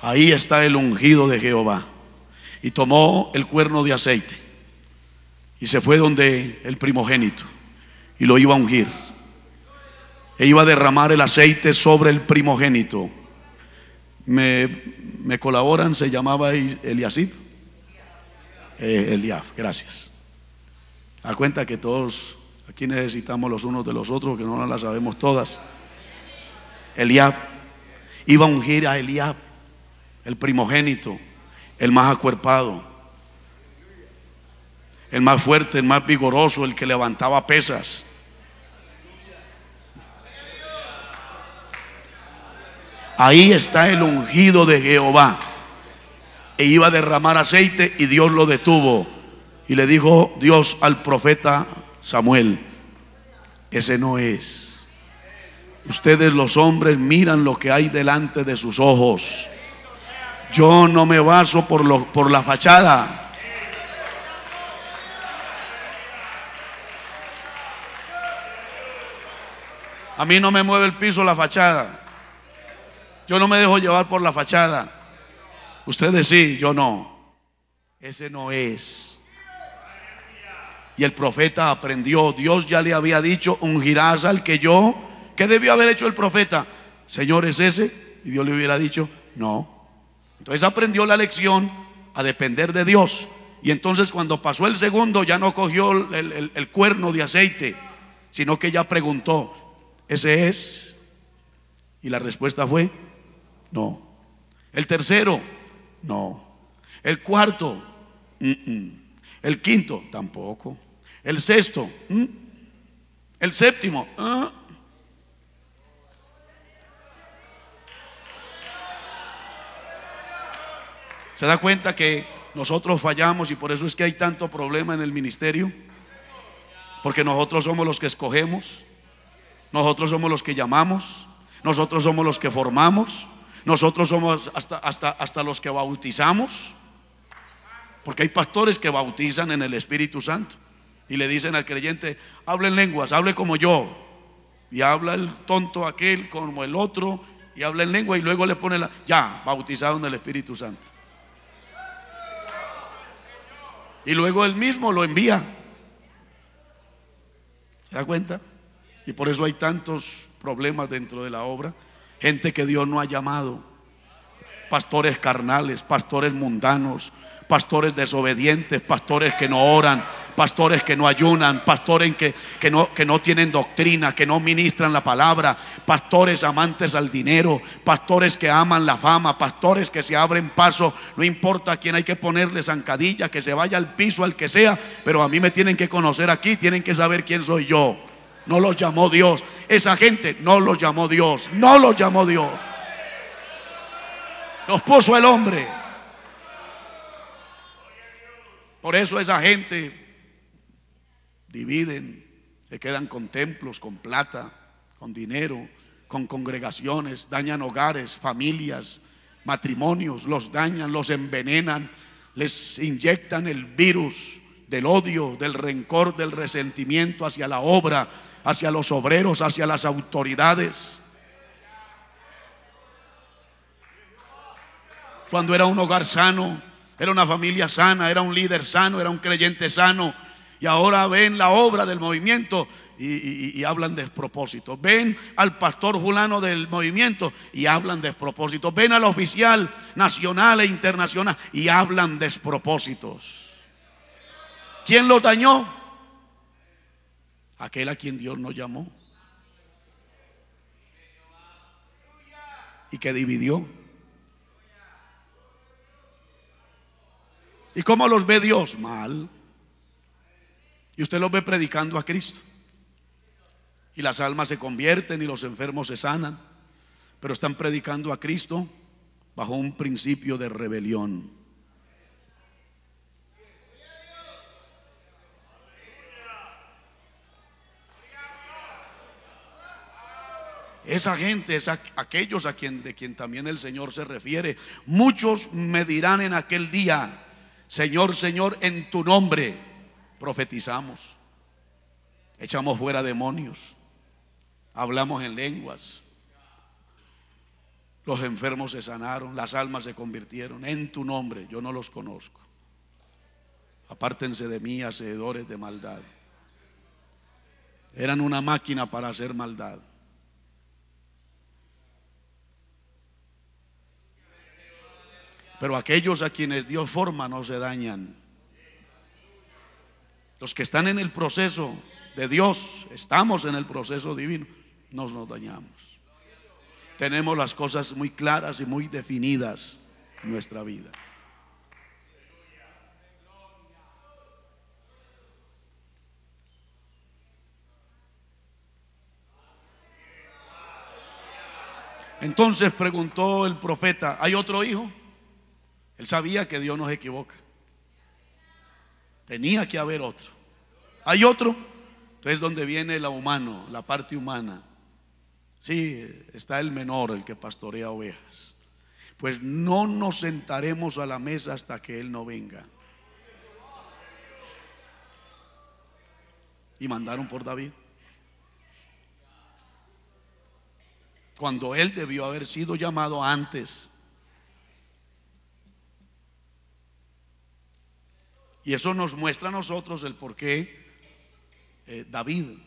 Ahí está el ungido de Jehová, y tomó el cuerno de aceite y se fue donde el primogénito, y lo iba a ungir, e iba a derramar el aceite sobre el primogénito. ¿Me colaboran? ¿Se llamaba Eliasib? Eliab, gracias. Da cuenta que todos aquí necesitamos los unos de los otros, que no nos las sabemos todas. Eliab iba a ungir a Eliab, el primogénito, el más acuerpado, el más fuerte, el más vigoroso, el que levantaba pesas. Ahí está el ungido de Jehová. E iba a derramar aceite, y Dios lo detuvo, y le dijo Dios al profeta Samuel: ese no es. Ustedes los hombres miran lo que hay delante de sus ojos. Yo no me baso por la fachada. A mí no me mueve el piso la fachada. Yo no me dejo llevar por la fachada. Ustedes sí, yo no. Ese no es. Y el profeta aprendió. Dios ya le había dicho: ungirás al que yo. ¿Qué debió haber hecho el profeta? Señor, ¿es ese? Y Dios le hubiera dicho: no. Entonces aprendió la lección a depender de Dios. Y entonces cuando pasó el segundo, ya no cogió el cuerno de aceite, sino que ya preguntó: ¿ese es? Y la respuesta fue: no. El tercero: no. El cuarto: el quinto: tampoco. El sexto: el séptimo: ¿Se da cuenta que nosotros fallamos y por eso es que hay tanto problema en el ministerio? Porque nosotros somos los que escogemos, nosotros somos los que llamamos, nosotros somos los que formamos, nosotros somos hasta los que bautizamos. Porque hay pastores que bautizan en el Espíritu Santo y le dicen al creyente: hable en lenguas, hable como yo. Y habla el tonto aquel como el otro, y habla en lengua, y luego le pone ya, bautizado en el Espíritu Santo. Y luego él mismo lo envía. ¿Se da cuenta? Y por eso hay tantos problemas dentro de la obra. Gente que Dios no ha llamado, pastores carnales, pastores mundanos, pastores desobedientes, pastores que no oran, pastores que no ayunan, pastores que no tienen doctrina, que no ministran la palabra, pastores amantes al dinero, pastores que aman la fama, pastores que se abren paso, no importa a quién hay que ponerle zancadilla, que se vaya al piso al que sea, pero a mí me tienen que conocer aquí, tienen que saber quién soy yo. No los llamó Dios, esa gente no los llamó Dios, no los llamó Dios, los puso el hombre. Por eso esa gente dividen, se quedan con templos, con plata, con dinero, con congregaciones, dañan hogares, familias, matrimonios, los dañan, los envenenan, les inyectan el virus del odio, del rencor, del resentimiento hacia la obra, hacia los obreros, hacia las autoridades. Cuando era un hogar sano, era una familia sana, era un líder sano, era un creyente sano, y ahora ven la obra del movimiento y hablan despropósitos. Ven al pastor fulano del movimiento y hablan despropósitos. Ven al oficial nacional e internacional y hablan despropósitos. ¿Quién los dañó? Aquel a quien Dios nos llamó y que dividió. ¿Y cómo los ve Dios? Mal. Y usted los ve predicando a Cristo, y las almas se convierten y los enfermos se sanan, pero están predicando a Cristo bajo un principio de rebelión. Esa gente es aquellos de quien también el Señor se refiere. Muchos me dirán en aquel día: Señor, Señor, en tu nombre profetizamos, echamos fuera demonios, hablamos en lenguas, los enfermos se sanaron, las almas se convirtieron. En tu nombre. Yo no los conozco, apártense de mí, hacedores de maldad. Eran una máquina para hacer maldad. Pero aquellos a quienes Dios forma no se dañan. Los que están en el proceso de Dios, estamos en el proceso divino, no nos dañamos. Tenemos las cosas muy claras y muy definidas en nuestra vida. Entonces preguntó el profeta: ¿hay otro hijo? Él sabía que Dios no se equivoca. Tenía que haber otro. ¿Hay otro? Entonces, ¿dónde viene la humano, la parte humana? Sí, está el menor, el que pastorea ovejas. Pues no nos sentaremos a la mesa hasta que él no venga. Y mandaron por David, cuando él debió haber sido llamado antes. Y eso nos muestra a nosotros el por qué David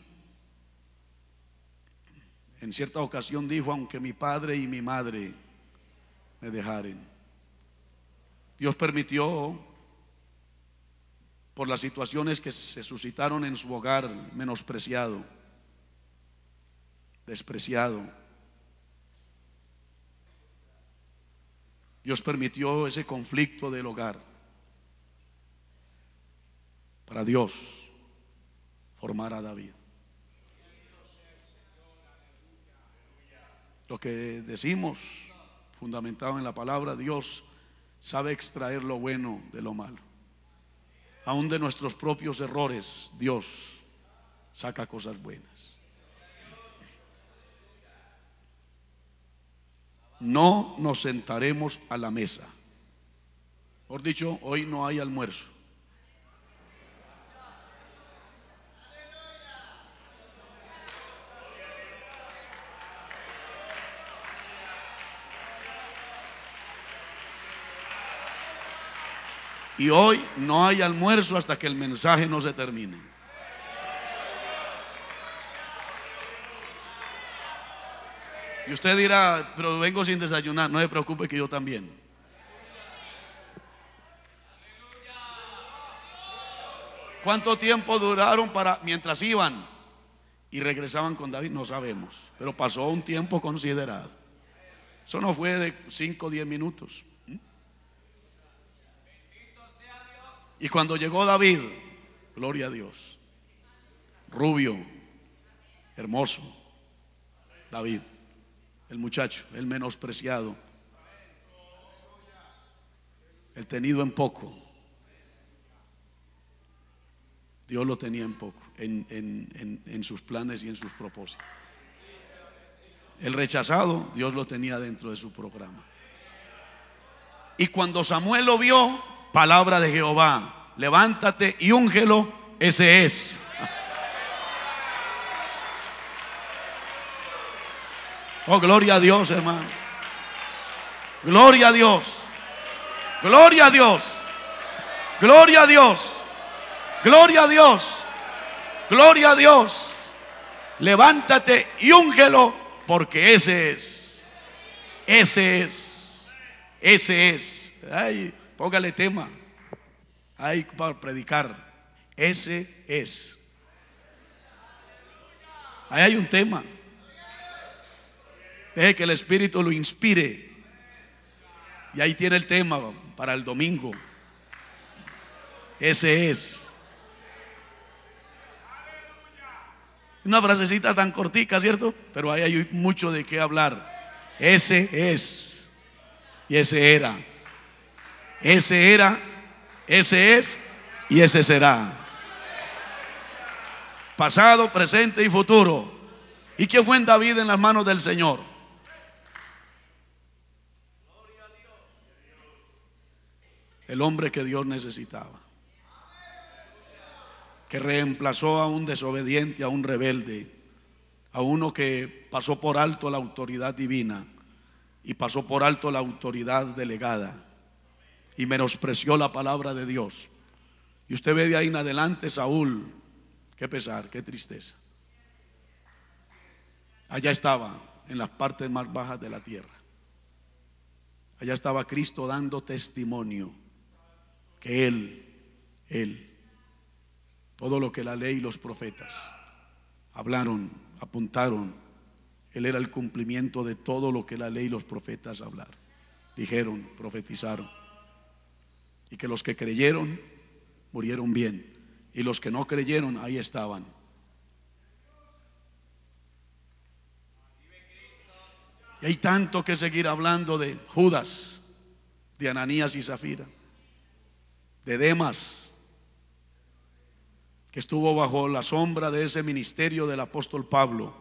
en cierta ocasión dijo: aunque mi padre y mi madre me dejaren. Dios permitió, por las situaciones que se suscitaron en su hogar, menospreciado, despreciado. Dios permitió ese conflicto del hogar para Dios formar a David. Lo que decimos, fundamentado en la palabra, Dios sabe extraer lo bueno de lo malo. Aún de nuestros propios errores, Dios saca cosas buenas. No nos sentaremos a la mesa. Por dicho, hoy no hay almuerzo. Y hoy no hay almuerzo hasta que el mensaje no se termine. Y usted dirá: pero vengo sin desayunar. No se preocupe, que yo también. ¿Cuánto tiempo duraron mientras iban y regresaban con David? No sabemos, pero pasó un tiempo considerado. Eso no fue de 5 o 10 minutos. Y cuando llegó David, gloria a Dios, rubio, hermoso, David, el muchacho, el menospreciado, el tenido en poco, Dios lo tenía en poco, en sus planes y en sus propósitos. El rechazado, Dios lo tenía dentro de su programa. Y cuando Samuel lo vio, palabra de Jehová: levántate y úngelo, ese es. Oh, gloria a Dios, hermano. Gloria a Dios. Gloria a Dios. Gloria a Dios. Gloria a Dios. Gloria a Dios. Levántate y úngelo, porque ese es. Ese es. Ese es. Ay, póngale tema. Ay, para predicar. Ese es. Ahí hay un tema. Deje que el Espíritu lo inspire. Y ahí tiene el tema para el domingo. Ese es. Una frasecita tan cortica, ¿cierto? Pero ahí hay mucho de qué hablar. Ese es. Y ese era. Ese era. Ese es. Y ese será. Pasado, presente y futuro. ¿Y quién fue en David en las manos del Señor? El hombre que Dios necesitaba, que reemplazó a un desobediente, a un rebelde, a uno que pasó por alto la autoridad divina y pasó por alto la autoridad delegada y menospreció la palabra de Dios. Y usted ve de ahí en adelante Saúl. Qué pesar, qué tristeza. Allá estaba, en las partes más bajas de la tierra. Allá estaba Cristo dando testimonio que Él, todo lo que la ley y los profetas hablaron, apuntaron, Él era el cumplimiento de todo lo que la ley y los profetas hablaron, dijeron, profetizaron. Y que los que creyeron murieron bien, y los que no creyeron ahí estaban. Y hay tanto que seguir hablando de Judas, de Ananías y Zafira, de Demas, que estuvo bajo la sombra de ese ministerio del apóstol Pablo,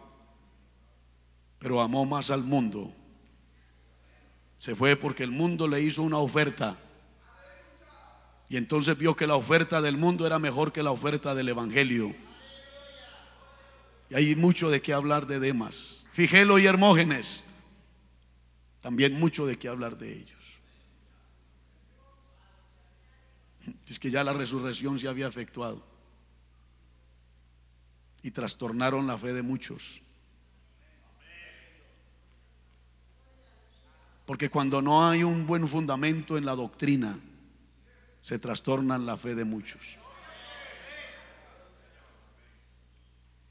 pero amó más al mundo. Se fue porque el mundo le hizo una oferta, y entonces vio que la oferta del mundo era mejor que la oferta del evangelio. Y hay mucho de qué hablar de Demas. Figelo y Hermógenes, también mucho de qué hablar de ellos. Es que ya la resurrección se había efectuado y trastornaron la fe de muchos. Porque cuando no hay un buen fundamento en la doctrina, se trastornan la fe de muchos.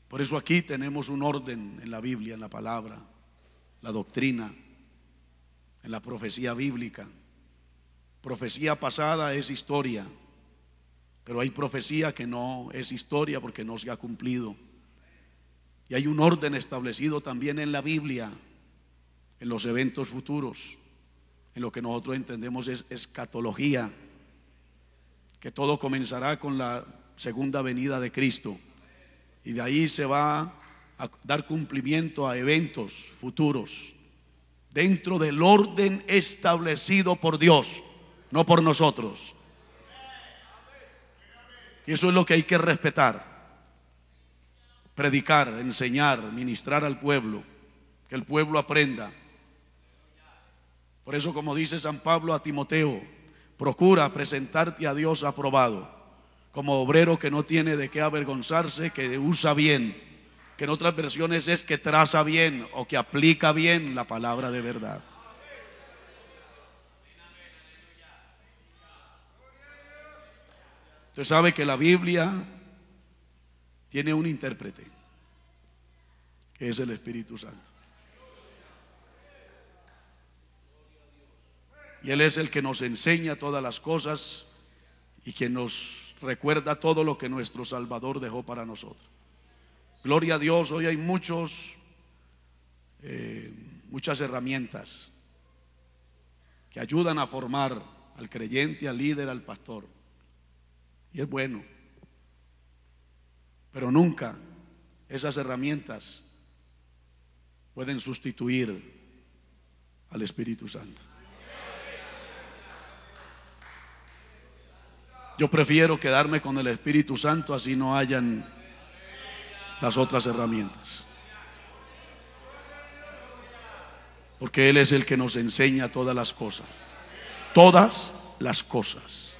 Por eso aquí tenemos un orden en la Biblia, en la palabra, la doctrina, en la profecía bíblica. Profecía pasada es historia, pero hay profecía que no es historia porque no se ha cumplido. Y hay un orden establecido también en la Biblia, en los eventos futuros, en lo que nosotros entendemos es escatología, que todo comenzará con la segunda venida de Cristo, y de ahí se va a dar cumplimiento a eventos futuros dentro del orden establecido por Dios, no por nosotros. Y eso es lo que hay que respetar, predicar, enseñar, ministrar al pueblo, que el pueblo aprenda. Por eso, como dice San Pablo a Timoteo, procura presentarte a Dios aprobado, como obrero que no tiene de qué avergonzarse, que usa bien, que en otras versiones es que traza bien o que aplica bien la palabra de verdad. Usted sabe que la Biblia tiene un intérprete, que es el Espíritu Santo. Y Él es el que nos enseña todas las cosas y quien nos recuerda todo lo que nuestro Salvador dejó para nosotros. Gloria a Dios, hoy hay muchas herramientas que ayudan a formar al creyente, al líder, al pastor. Y es bueno. Pero nunca esas herramientas pueden sustituir al Espíritu Santo. Yo prefiero quedarme con el Espíritu Santo, así no hayan las otras herramientas. Porque Él es el que nos enseña todas las cosas. Todas las cosas.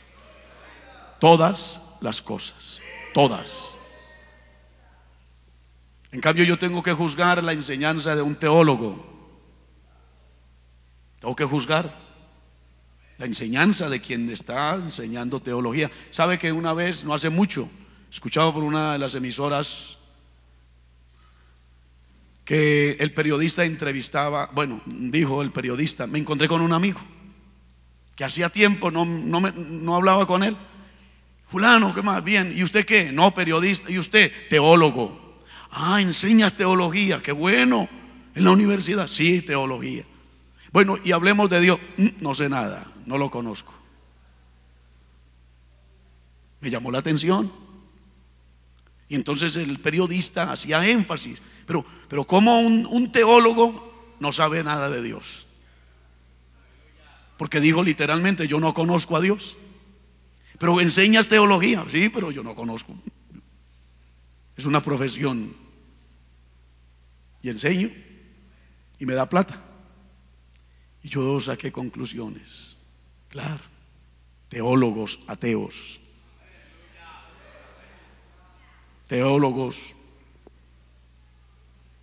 Todas las cosas. Todas. En cambio, yo tengo que juzgar la enseñanza de un teólogo. Tengo que juzgar la enseñanza de quien está enseñando teología. Sabe que una vez, no hace mucho, escuchaba por una de las emisoras que el periodista entrevistaba, dijo el periodista, me encontré con un amigo que hacía tiempo no hablaba con él. Fulano, ¿qué más? Bien. ¿Y usted qué? No, periodista. ¿Y usted? Teólogo. Ah, enseñas teología, qué bueno. ¿En la universidad? Sí, teología. Bueno, y hablemos de Dios. No sé nada, no lo conozco. Me llamó la atención. Y entonces el periodista hacía énfasis. Pero ¿cómo un teólogo no sabe nada de Dios? Porque dijo literalmente, yo no conozco a Dios. Pero enseñas teología. Sí, pero yo no conozco. Es una profesión. Y enseño y me da plata. Y yo saqué conclusiones. Claro, teólogos ateos, teólogos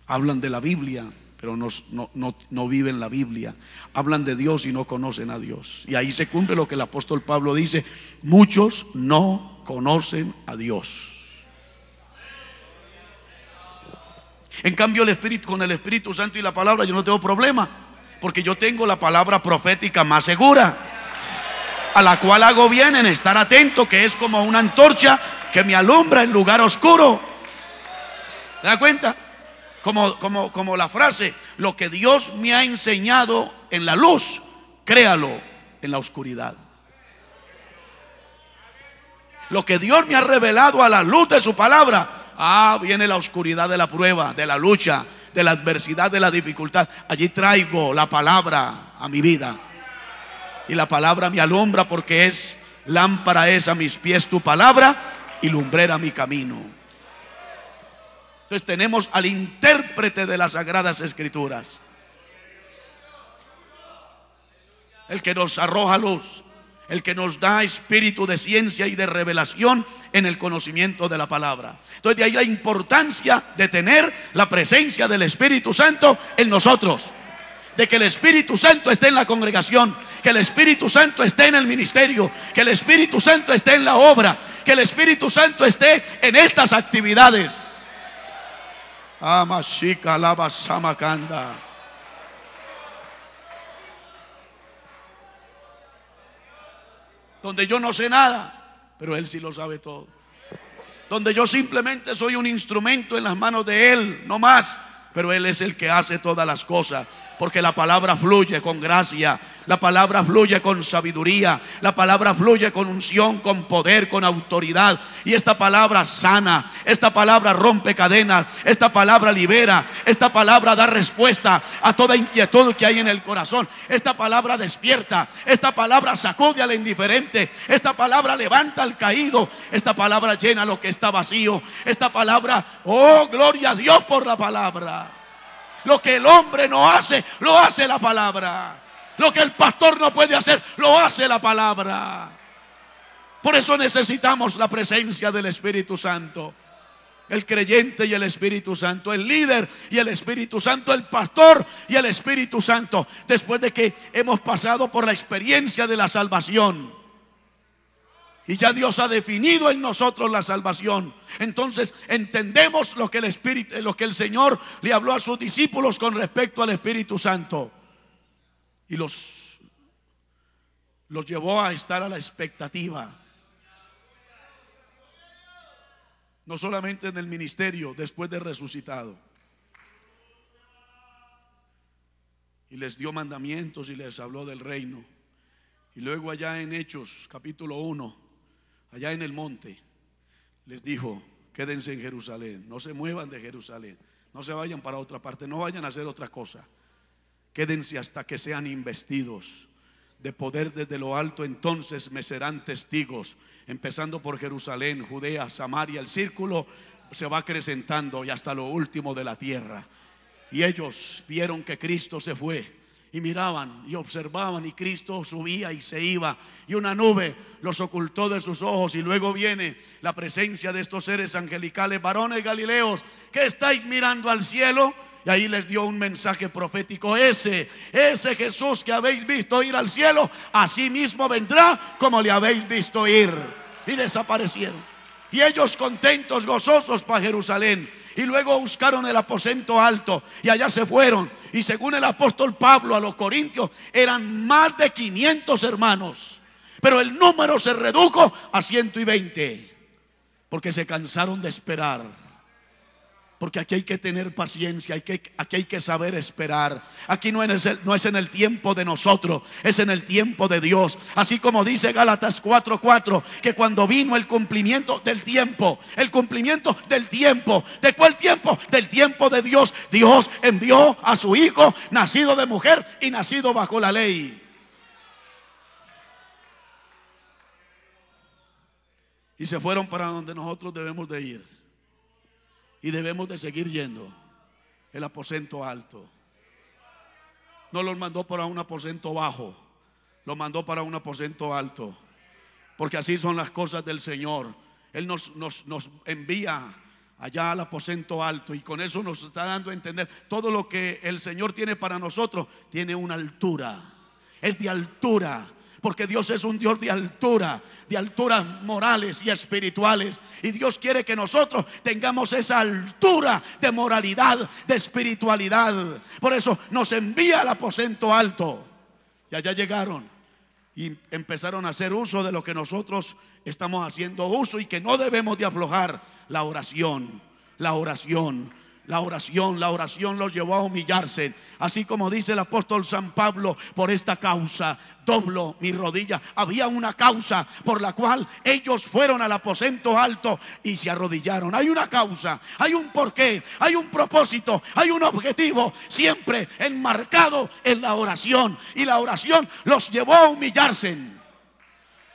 hablan de la Biblia, pero no viven la Biblia. Hablan de Dios y no conocen a Dios. Y ahí se cumple lo que el apóstol Pablo dice: muchos no conocen a Dios. En cambio, con el Espíritu Santo y la palabra yo no tengo problema, porque yo tengo la palabra profética más segura, a la cual hago bien en estar atento, que es como una antorcha que me alumbra en lugar oscuro. ¿Se da cuenta? Como la frase: lo que Dios me ha enseñado en la luz, créalo en la oscuridad. Lo que Dios me ha revelado a la luz de su palabra, viene la oscuridad de la prueba, de la lucha, de la adversidad, de la dificultad. Allí traigo la palabra a mi vida. Y la palabra me alumbra, porque es lámpara es a mis pies tu palabra y lumbrera mi camino. Entonces tenemos al intérprete de las Sagradas Escrituras, el que nos arroja luz, el que nos da espíritu de ciencia y de revelación en el conocimiento de la palabra. Entonces de ahí la importancia de tener la presencia del Espíritu Santo en nosotros, de que el Espíritu Santo esté en la congregación, que el Espíritu Santo esté en el ministerio, que el Espíritu Santo esté en la obra, que el Espíritu Santo esté en estas actividades. Amashika lava samakanda. Donde yo no sé nada, pero Él sí lo sabe todo. Donde yo simplemente soy un instrumento en las manos de Él, no más, pero Él es el que hace todas las cosas. Porque la palabra fluye con gracia, la palabra fluye con sabiduría, la palabra fluye con unción, con poder, con autoridad. Y esta palabra sana, esta palabra rompe cadenas, esta palabra libera, esta palabra da respuesta a toda inquietud que hay en el corazón. Esta palabra despierta, esta palabra sacude al indiferente, esta palabra levanta al caído, esta palabra llena lo que está vacío. Esta palabra, oh, gloria a Dios por la palabra. Lo que el hombre no hace, lo hace la palabra. Lo que el pastor no puede hacer, lo hace la palabra. Por eso necesitamos la presencia del Espíritu Santo. El creyente y el Espíritu Santo, el líder y el Espíritu Santo, el pastor y el Espíritu Santo. Después de que hemos pasado por la experiencia de la salvación, Y ya Dios ha definido en nosotros la salvación. Entonces entendemos lo que el Espíritu, lo que el Señor le habló a sus discípulos con respecto al Espíritu Santo. Y los llevó a estar a la expectativa. No solamente en el ministerio, después de resucitado. Y les dio mandamientos y les habló del reino. Y luego allá en Hechos capítulo 1, allá en el monte, les dijo: quédense en Jerusalén, no se muevan de Jerusalén, no se vayan para otra parte, no vayan a hacer otra cosa. Quédense hasta que sean investidos de poder desde lo alto, entonces me serán testigos. Empezando por Jerusalén, Judea, Samaria, el círculo se va acrecentando y hasta lo último de la tierra. Y ellos vieron que Cristo se fue y miraban y observaban, y Cristo subía y se iba, y una nube los ocultó de sus ojos. Y luego viene la presencia de estos seres angelicales: varones galileos, ¿qué estáis mirando al cielo? Y ahí les dio un mensaje profético: ese Jesús que habéis visto ir al cielo, así mismo vendrá como le habéis visto ir. Y desaparecieron. Y ellos contentos, gozosos, para Jerusalén. Y luego buscaron el aposento alto y allá se fueron. Y según el apóstol Pablo a los corintios, eran más de 500 hermanos, pero el número se redujo a 120, porque se cansaron de esperar. Porque aquí hay que tener paciencia, aquí hay que saber esperar. Aquí no es en el tiempo de nosotros, es en el tiempo de Dios. Así como dice Gálatas 4:4, que cuando vino el cumplimiento del tiempo, el cumplimiento del tiempo. ¿De cuál tiempo? Del tiempo de Dios. Dios envió a su Hijo, nacido de mujer y nacido bajo la ley. Y se fueron para donde nosotros debemos de ir. Y debemos de seguir yendo: el aposento alto. No los mandó para un aposento bajo, los mandó para un aposento alto. Porque así son las cosas del Señor. Él nos envía allá al aposento alto, y con eso nos está dando a entender todo lo que el Señor tiene para nosotros. Tiene una altura, es de altura. Porque Dios es un Dios de alturas morales y espirituales. Y Dios quiere que nosotros tengamos esa altura de moralidad, de espiritualidad. Por eso nos envía al aposento alto. Y allá llegaron y empezaron a hacer uso de lo que nosotros estamos haciendo uso, y que no debemos de aflojar: la oración, la oración. La oración los llevó a humillarse. Así como dice el apóstol San Pablo: por esta causa doblo mi rodilla. Había una causa por la cual ellos fueron al aposento alto y se arrodillaron. Hay una causa, hay un porqué, hay un propósito, hay un objetivo, siempre enmarcado en la oración. Y la oración los llevó a humillarse.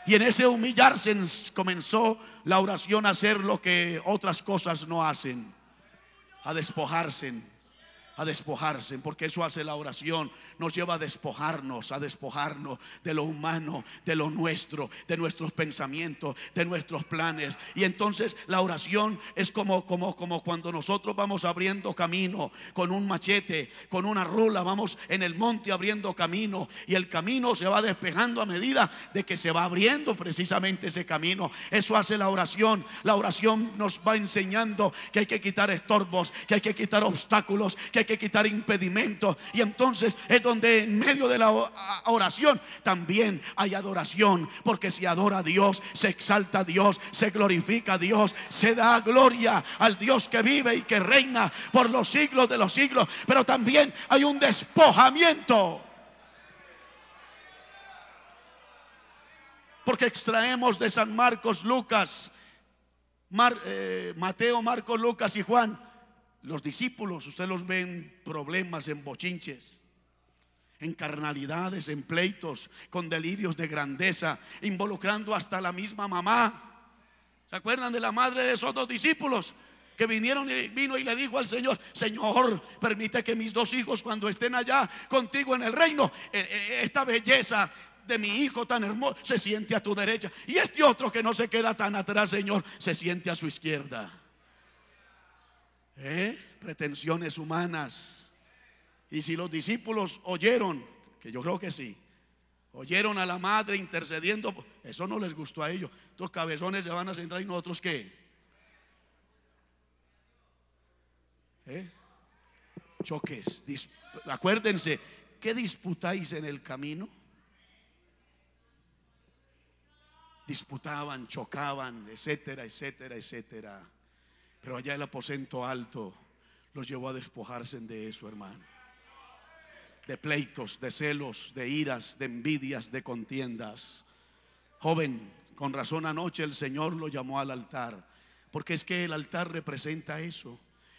Y en ese humillarse comenzó la oración a hacer lo que otras cosas no hacen: a despojarse, porque eso hace la oración. Nos lleva a despojarnos de lo humano, de lo nuestro, de nuestros pensamientos, de nuestros planes. Y entonces la oración es como cuando nosotros vamos abriendo camino con un machete, con una rula, vamos en el monte abriendo camino, y el camino se va despejando a medida de que se va abriendo precisamente ese camino. Eso hace la oración. La oración nos va enseñando que hay que quitar estorbos, que hay que quitar obstáculos, que hay que quitar impedimentos. Y entonces es donde en medio de la oración también hay adoración, porque se adora a Dios, se exalta a Dios, se glorifica a Dios, se da gloria al Dios que vive y que reina por los siglos de los siglos. Pero también hay un despojamiento, porque extraemos de San Marcos, Lucas, Mateo, Marcos, Lucas y Juan. Los discípulos, usted los ve en problemas, en bochinches, en carnalidades, en pleitos, con delirios de grandeza, involucrando hasta la misma mamá. ¿Se acuerdan de la madre de esos dos discípulos? Que vino y le dijo al Señor: Señor, permite que mis dos hijos, cuando estén allá contigo en el reino, esta belleza de mi hijo tan hermoso se siente a tu derecha, y este otro que no se queda tan atrás, Señor, se siente a su izquierda. Pretensiones humanas. Y si los discípulos oyeron, que yo creo que sí, Oyeron a la madre intercediendo. Eso no les gustó a ellos. Estos cabezones se van a centrar, ¿y nosotros qué? Choques. Acuérdense, ¿qué disputáis en el camino? Disputaban, chocaban, etcétera, etcétera, etcétera. Pero allá el aposento alto los llevó a despojarse de eso, hermano. De pleitos, de celos, de iras, de envidias, de contiendas. Joven, con razón anoche el Señor lo llamó al altar, porque es que el altar representa eso.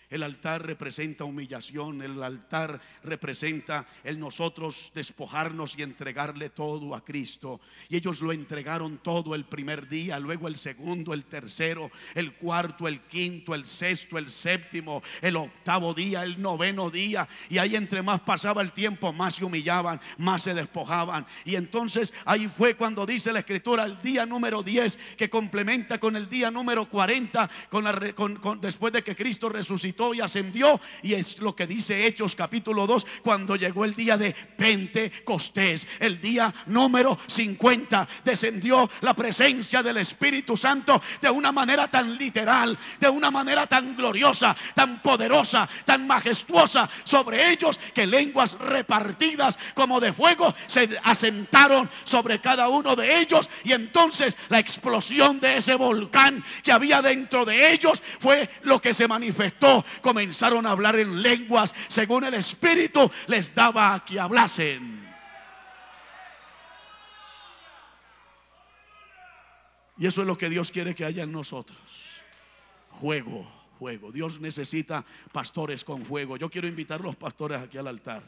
El altar representa humillación. El altar representa el nosotros despojarnos y entregarle todo a Cristo. Y ellos lo entregaron todo el primer día, luego el segundo, el tercero, el cuarto, el quinto, el sexto, el séptimo, el octavo día, el noveno día. Y ahí entre más pasaba el tiempo, más se humillaban, más se despojaban. Y entonces ahí fue cuando dice la Escritura, el día número 10, que complementa con el día número 40, después de que Cristo resucitó y ascendió. Y es lo que dice Hechos capítulo 2, cuando llegó el día de Pentecostés, el día número 50, descendió la presencia del Espíritu Santo de una manera tan literal, de una manera tan gloriosa, tan poderosa, tan majestuosa sobre ellos, que lenguas repartidas como de fuego se asentaron sobre cada uno de ellos. Y entonces la explosión de ese volcán que había dentro de ellos fue lo que se manifestó. Comenzaron a hablar en lenguas según el Espíritu les daba a que hablasen. Y eso es lo que Dios quiere que haya en nosotros. Fuego. Dios necesita pastores con fuego. Yo quiero invitar a los pastores aquí al altar.